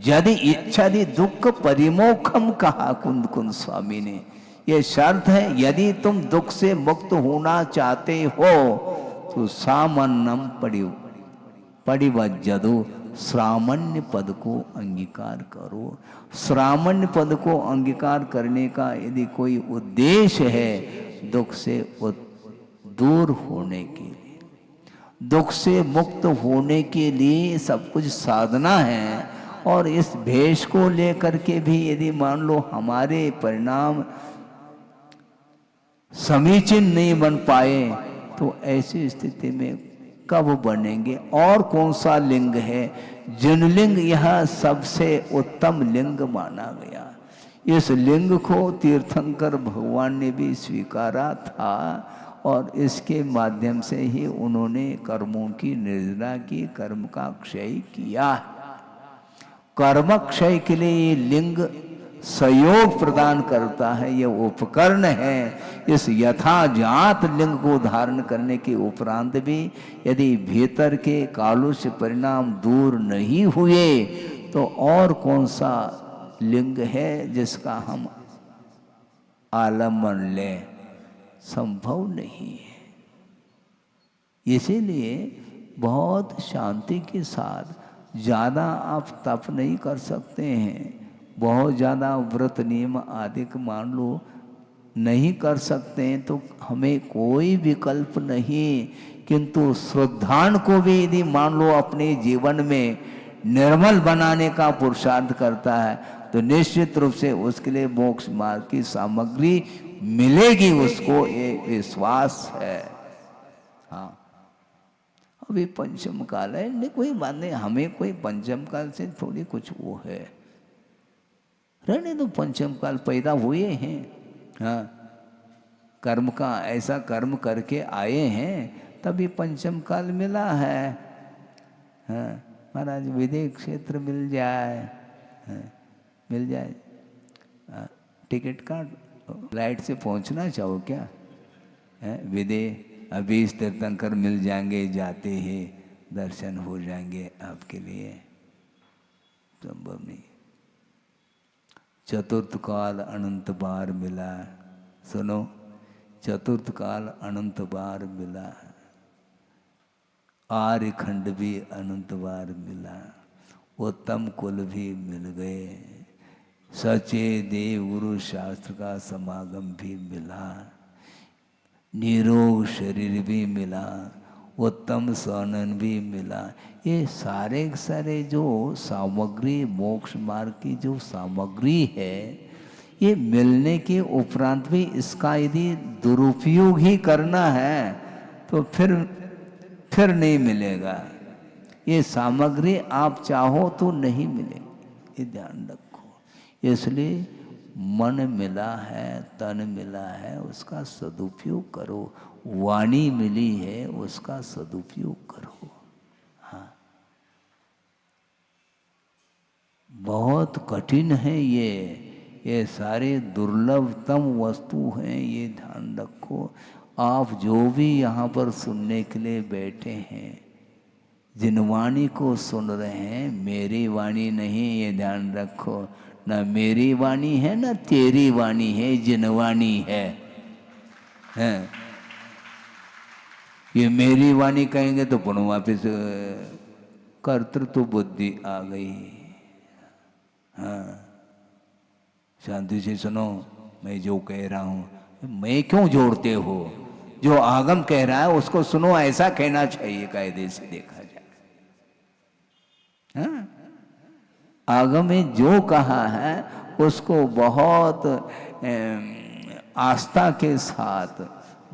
यदि इच्छादि दुख परिमोखम कहा कुंद कुंद स्वामी ने, यह शर्त है यदि तुम दुख से मुक्त होना चाहते हो तो सामान्यम परिवज्जदो, श्रामण्य पद को अंगीकार करो। श्रामण्य पद को अंगीकार करने का यदि कोई उद्देश्य है दुख से दूर होने के लिए, दुख से मुक्त होने के लिए सब कुछ साधना है, और इस भेष को लेकर के भी यदि मान लो हमारे परिणाम समीचीन नहीं बन पाए तो ऐसी स्थिति में कब बनेंगे? और कौन सा लिंग है? जिनलिंग यह सबसे उत्तम लिंग माना गया। इस लिंग को तीर्थंकर भगवान ने भी स्वीकारा था और इसके माध्यम से ही उन्होंने कर्मों की निर्जरा की, कर्म का क्षय किया। कर्म क्षय के लिए ये लिंग सहयोग प्रदान करता है, ये उपकरण है। इस यथाजात लिंग को धारण करने के उपरांत भी यदि भीतर के कालुष्य परिणाम दूर नहीं हुए तो और कौन सा लिंग है जिसका हम आलम्बन लें? संभव नहीं है। इसीलिए बहुत शांति के साथ, ज़्यादा आप तप नहीं कर सकते हैं, बहुत ज़्यादा व्रत नियम आदि मान लो नहीं कर सकते हैं तो हमें कोई विकल्प नहीं, किंतु श्रद्धान को भी यदि मान लो अपने जीवन में निर्मल बनाने का पुरुषार्थ करता है तो निश्चित रूप से उसके लिए मोक्ष मार्ग की सामग्री मिलेगी, उसको ये विश्वास है। हाँ, अभी पंचम काल है, नहीं कोई बात नहीं, हमें कोई पंचम काल से थोड़ी कुछ वो है, रहने तो पंचम काल पैदा हुए हैं। हाँ, कर्म का ऐसा कर्म करके आए हैं तभी पंचम काल मिला है। हाँ, महाराज विदेह क्षेत्र मिल जाए, हाँ, मिल जाए, टिकट काट, फ्लाइट से पहुंचना चाहो क्या? विदेह अभी इस तीर्थंकर मिल जाएंगे, जाते ही दर्शन हो जाएंगे आपके लिए, संभव नहीं। चतुर्थ काल अनंत बार मिला, सुनो, चतुर्थ काल अनंत बार मिला, आर्य खंड भी अनंत बार मिला, उत्तम कुल भी मिल गए, सचे देव गुरु शास्त्र का समागम भी मिला, निरोग शरीर भी मिला, उत्तम सौनन भी मिला। ये सारे सारे जो सामग्री, मोक्ष मार्ग की जो सामग्री है, ये मिलने के उपरांत भी इसका यदि दुरुपयोग ही करना है तो फिर नहीं मिलेगा। ये सामग्री आप चाहो तो नहीं मिलेगी, ये ध्यान रखो। इसलिए मन मिला है, तन मिला है, उसका सदुपयोग करो। वाणी मिली है, उसका सदुपयोग करो। हाँ, बहुत कठिन है ये सारे दुर्लभतम वस्तु हैं, ये ध्यान रखो। आप जो भी यहाँ पर सुनने के लिए बैठे हैं, जिन वाणी को सुन रहे हैं, मेरी वाणी नहीं, ये ध्यान रखो। ना मेरी वाणी है ना तेरी वाणी है, जिन वाणी है। ये मेरी वाणी कहेंगे तो पुनः वापिस कर्तृत्व बुद्धि आ गई। हाँ, शांति से सुनो, मैं जो कह रहा हूं, मैं क्यों जोड़ते हो? जो आगम कह रहा है उसको सुनो, ऐसा कहना चाहिए कायदे से देखा जाए। हाँ, आगम में जो कहा है उसको बहुत आस्था के साथ,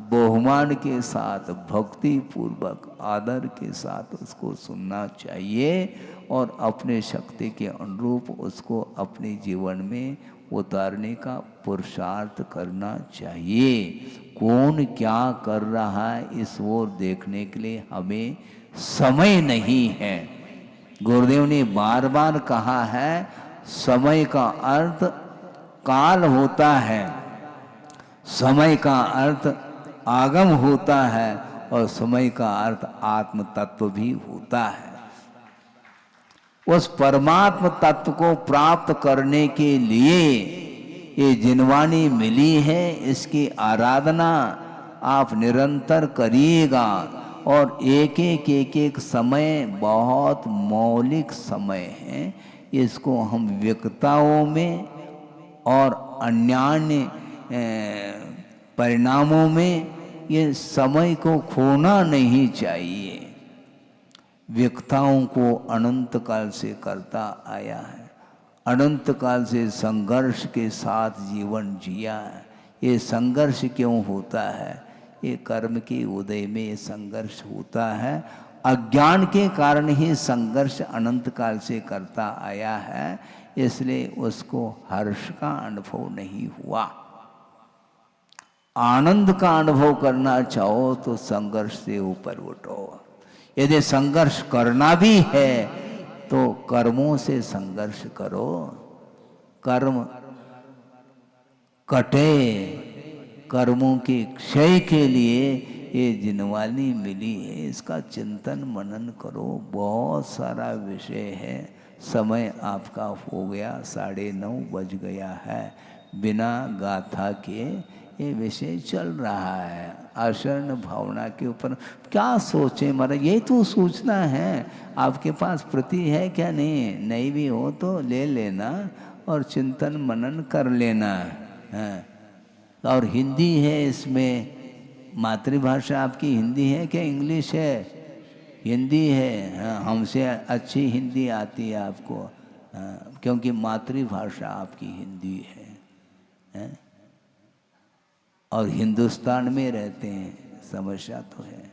बहुमान के साथ, भक्ति पूर्वक, आदर के साथ उसको सुनना चाहिए और अपने शक्ति के अनुरूप उसको अपने जीवन में उतारने का पुरुषार्थ करना चाहिए। कौन क्या कर रहा है इस ओर देखने के लिए हमें समय नहीं है। गुरुदेव ने बार बार कहा है, समय का अर्थ काल होता है, समय का अर्थ आगम होता है और समय का अर्थ आत्म तत्व भी होता है। उस परमात्म तत्व को प्राप्त करने के लिए ये जिनवाणी मिली है, इसकी आराधना आप निरंतर करिएगा। और एक एक समय बहुत मौलिक समय है, इसको हम व्यक्ताओं में और अन्य परिणामों में ये समय को खोना नहीं चाहिए। व्यक्ताओं को अनंत काल से करता आया है, अनंत काल से संघर्ष के साथ जीवन जिया है। ये संघर्ष क्यों होता है? ये कर्म के उदय में ये संघर्ष होता है। अज्ञान के कारण ही संघर्ष अनंत काल से करता आया है, इसलिए उसको हर्ष का अनुभव नहीं हुआ। आनंद का अनुभव करना चाहो तो संघर्ष से ऊपर उठो। यदि संघर्ष करना भी है तो कर्मों से संघर्ष करो। कर्म कटे, कर्मों के क्षय के लिए ये जिनवाणी मिली है, इसका चिंतन मनन करो। बहुत सारा विषय है। समय आपका हो गया, 9:30 बज गया है। बिना गाथा के ये विषय चल रहा है। आचरण भावना के ऊपर क्या सोचें महाराज, यही तो सोचना है। आपके पास प्रति है क्या? नहीं भी हो तो ले लेना और चिंतन मनन कर लेना है। और हिंदी है, इसमें मातृभाषा आपकी हिंदी है क्या इंग्लिश है? हिंदी है। हाँ, हमसे अच्छी हिंदी आती है आपको। हाँ, क्योंकि मातृभाषा आपकी हिंदी है। और हिंदुस्तान में रहते हैं, समस्या तो है।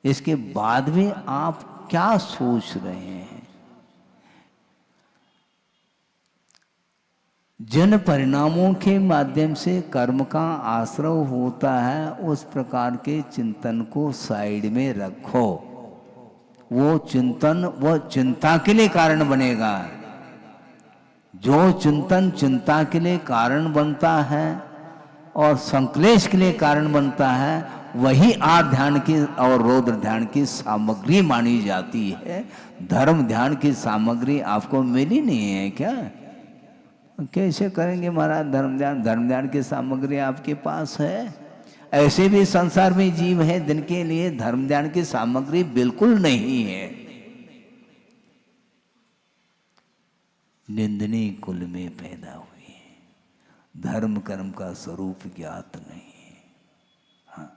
इसके बाद में आप क्या सोच रहे हैं? जिन परिणामों के माध्यम से कर्म का आश्रय होता है, उस प्रकार के चिंतन को साइड में रखो। वो चिंतन वो चिंता के लिए कारण बनेगा। जो चिंतन चिंता के लिए कारण बनता है और संक्लेश के लिए कारण बनता है, वही आर्थ ध्यान की और रौद्र ध्यान की सामग्री मानी जाती है। धर्म ध्यान की सामग्री आपको मिली नहीं है क्या? कैसे करेंगे महाराज धर्म ध्यान? धर्म ध्यान की सामग्री आपके पास है। ऐसे भी संसार में जीव है जिनके लिए धर्म ध्यान की सामग्री बिल्कुल नहीं है। निंदनीय कुल में पैदा हुए, धर्म कर्म का स्वरूप ज्ञात नहीं है। हाँ,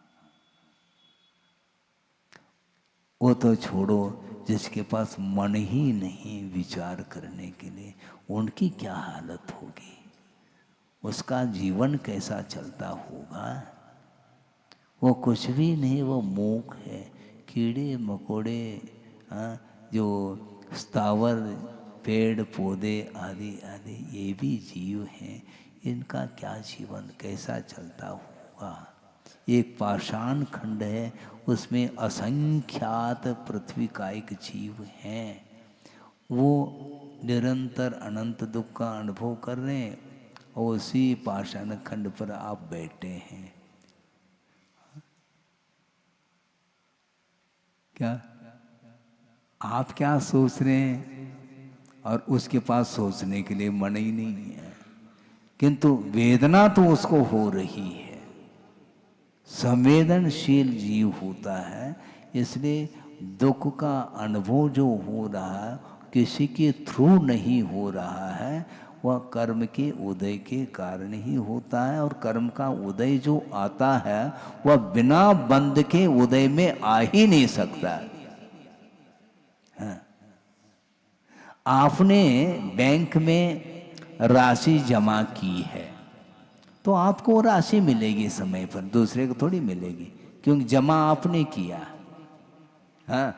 वो तो छोड़ो, जिसके पास मन ही नहीं विचार करने के लिए, उनकी क्या हालत होगी? उसका जीवन कैसा चलता होगा? वो कुछ भी नहीं, वो मूक है। कीड़े मकोड़े, जो स्थावर पेड़ पौधे आदि आदि ये भी जीव हैं। इनका क्या जीवन कैसा चलता होगा? एक पाषाण खंड है, उसमें असंख्यात पृथ्वी कायिक जीव हैं। वो निरंतर अनंत दुख का अनुभव कर रहे हैं और उसी पाषाण खंड पर आप बैठे हैं। क्या आप क्या सोच रहे हैं? और उसके पास सोचने के लिए मन ही नहीं है, किंतु वेदना तो उसको हो रही है। संवेदनशील जीव होता है, इसलिए दुख का अनुभव जो हो रहा है किसी के थ्रू नहीं हो रहा है, वह कर्म के उदय के कारण ही होता है। और कर्म का उदय जो आता है वह बिना बंध के उदय में आ ही नहीं सकता। हाँ। आपने बैंक में राशि जमा की है तो आपको राशि मिलेगी समय पर, दूसरे को थोड़ी मिलेगी, क्योंकि जमा आपने किया। हाँ,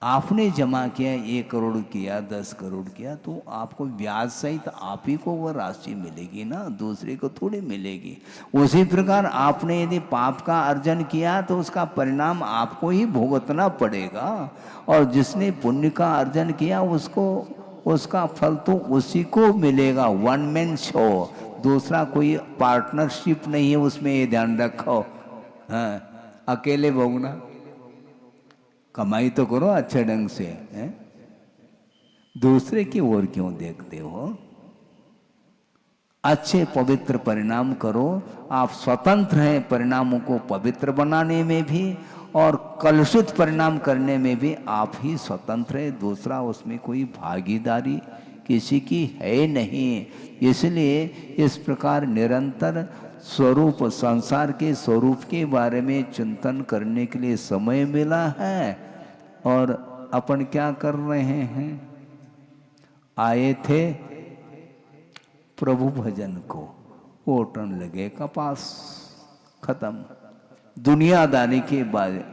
आपने जमा किया 1 करोड़ किया, 10 करोड़ किया, तो आपको ब्याज सहित आप ही को वह राशि मिलेगी ना, दूसरे को थोड़ी मिलेगी। उसी प्रकार आपने यदि पाप का अर्जन किया तो उसका परिणाम आपको ही भुगतना पड़ेगा, और जिसने पुण्य का अर्जन किया उसको उसका फल तो उसी को मिलेगा। वन मैन शो, दूसरा कोई पार्टनरशिप नहीं है उसमें, ये ध्यान रखो। हाँ, अकेले भोगना, कमाई तो करो अच्छे ढंग से, हैं? दूसरे की ओर क्यों देखते हो? अच्छे पवित्र परिणाम करो। आप स्वतंत्र हैं परिणामों को पवित्र बनाने में भी, और कलुषित परिणाम करने में भी आप ही स्वतंत्र है, दूसरा उसमें कोई भागीदारी किसी की है नहीं। इसलिए इस प्रकार निरंतर स्वरूप, संसार के स्वरूप के बारे में चिंतन करने के लिए समय मिला है। और अपन क्या कर रहे हैं? आए थे प्रभु भजन को, ओटन लगे कपास, खत्म। दुनियादारी के बाद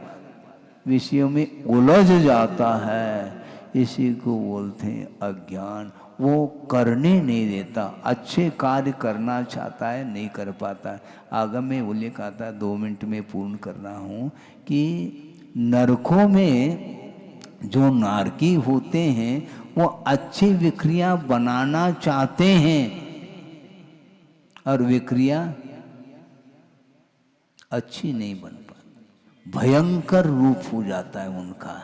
विषयों में उलझ जाता है, इसी को बोलते हैं अज्ञान। वो करने नहीं देता, अच्छे कार्य करना चाहता है, नहीं कर पाता है। आगम में उल्लेख आता है, 2 मिनट में पूर्ण कर रहा हूँ, कि नरकों में जो नारकी होते हैं वो अच्छी विक्रिया बनाना चाहते हैं, और विक्रिया अच्छी नहीं बन पाती, भयंकर रूप हो जाता है उनका।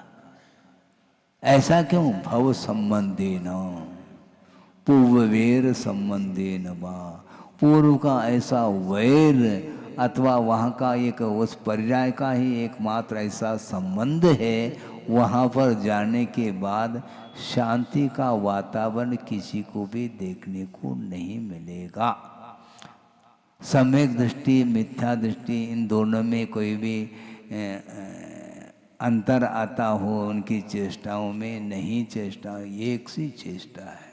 ऐसा क्यों? भव संबंधे न पूर्ववेर संबंधे न बा, पूर्व का ऐसा वैर अथवा वहाँ का एक उस पर्याय का ही एकमात्र ऐसा संबंध है, वहाँ पर जाने के बाद शांति का वातावरण किसी को भी देखने को नहीं मिलेगा। सम्यक दृष्टि, मिथ्या दृष्टि, इन दोनों में कोई भी अंतर आता हो उनकी चेष्टाओं में? नहीं, चेष्टा एक सी चेष्टा है।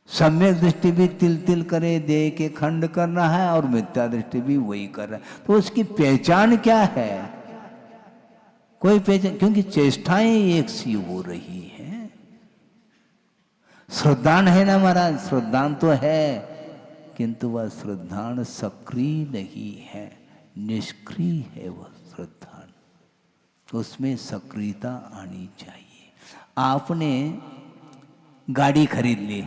सम्यक दृष्टि भी तिल तिल करे दे के खंड कर रहा है, और मिथ्या दृष्टि भी वही कर रहा है। तो उसकी पहचान क्या है? कोई पहचान, क्योंकि चेष्टाएं एक सी हो रही हैं। श्रद्धान है ना महाराज, श्रद्धान तो है, किंतु वह श्रद्धान सक्रिय नहीं है, निष्क्रिय है वह श्रद्धान। उसमें सक्रियता आनी चाहिए। आपने गाड़ी खरीद ली,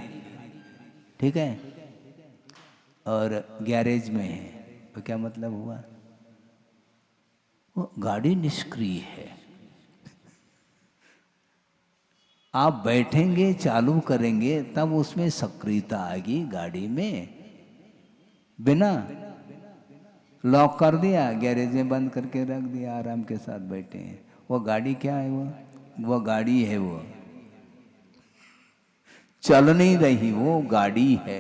ठीक है, और गैरेज में है, तो क्या मतलब हुआ? वो गाड़ी निष्क्रिय है। आप बैठेंगे, चालू करेंगे, तब उसमें सक्रियता आएगी गाड़ी में। बिना लॉक कर दिया, गैरेज में बंद करके रख दिया, आराम के साथ बैठे हैं, वो गाड़ी क्या है? वो गाड़ी है, वो चल नहीं रही, वो गाड़ी है।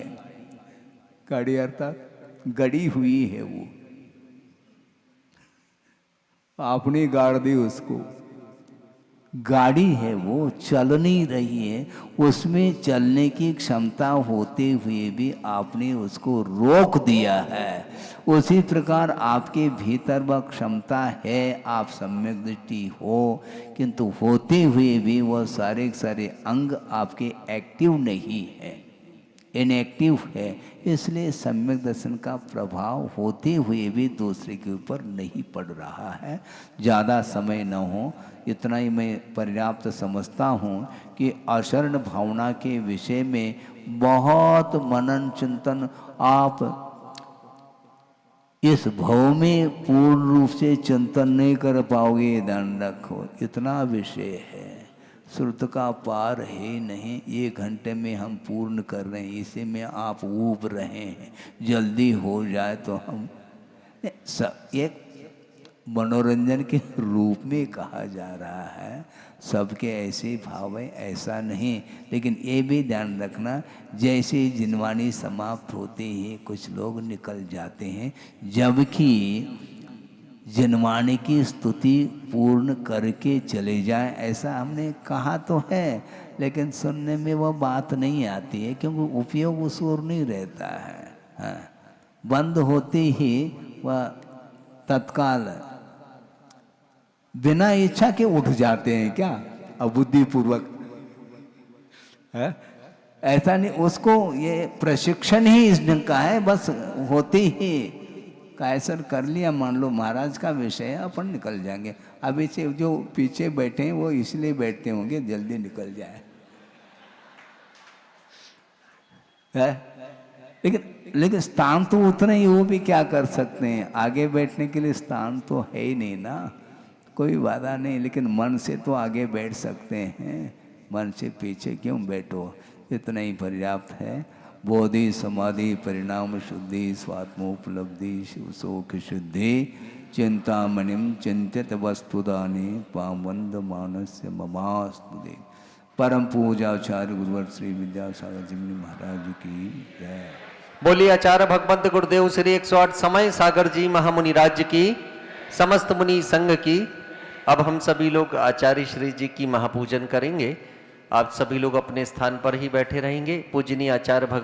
गाड़ी अर्थात गड़ी हुई है, वो आपने गाड़ दी उसको, गाड़ी है, वो चल नहीं रही है। उसमें चलने की क्षमता होते हुए भी आपने उसको रोक दिया है। उसी प्रकार आपके भीतर वह क्षमता है, आप सम्यक दृष्टि हो, किंतु होते हुए भी वह सारे सारे अंग आपके एक्टिव नहीं है, इनएक्टिव है। इसलिए सम्यक दर्शन का प्रभाव होते हुए भी दूसरे के ऊपर नहीं पड़ रहा है। ज़्यादा समय न हो, इतना ही मैं पर्याप्त समझता हूँ कि अशरण भावना के विषय में बहुत मनन चिंतन आप इस भाव में पूर्ण रूप से चिंतन नहीं कर पाओगे, ध्यान रखो। इतना विषय है, श्रुत का पार है नहीं। 1 घंटे में हम पूर्ण कर रहे हैं, इसी में आप ऊब रहे हैं। जल्दी हो जाए तो हम एक मनोरंजन के रूप में कहा जा रहा है, सबके ऐसे भाव है ऐसा नहीं। लेकिन ये भी ध्यान रखना, जैसे जिनवाणी समाप्त होते ही कुछ लोग निकल जाते हैं, जबकि जिनवाणी की स्तुति पूर्ण करके चले जाए, ऐसा हमने कहा तो है, लेकिन सुनने में वह बात नहीं आती है, क्योंकि उपयोग उस ओर नहीं रहता है। हाँ, बंद होते ही वह तत्काल बिना इच्छा के उठ जाते हैं क्या, अबुद्धिपूर्वक है? ऐसा नहीं, उसको ये प्रशिक्षण ही इस ढंग का है, बस होते ही कैसर कर लिया, मान लो महाराज का विषय है, अपन निकल जाएंगे। अभी से जो पीछे बैठे हैं वो इसलिए बैठते होंगे जल्दी निकल जाए, है? लेकिन स्थान तो उतने ही, वो भी क्या कर सकते हैं, आगे बैठने के लिए स्थान तो है ही नहीं ना, कोई बाधा नहीं। लेकिन मन से तो आगे बैठ सकते हैं, मन से पीछे क्यों बैठो, इतना ही पर्याप्त है। बोधि समाधि परिणाम शुद्धि स्वात्मोपलब्धि शिव शोक शुद्धि चिंतामणिम चिंतित वस्तुदानी पावंद मानस्य ममास्तुदे। परम पूजाचार्य गुरुवर श्री विद्यासागर जी महाराज की जय। बोलिए आचार्य भगवंत गुरुदेव श्री 108 समय सागर जी महामुनि राज्य की, समस्त मुनि संघ की। अब हम सभी लोग आचार्य श्री जी की महापूजन करेंगे। आप सभी लोग अपने स्थान पर ही बैठे रहेंगे। पूजनीय आचार्य भगवान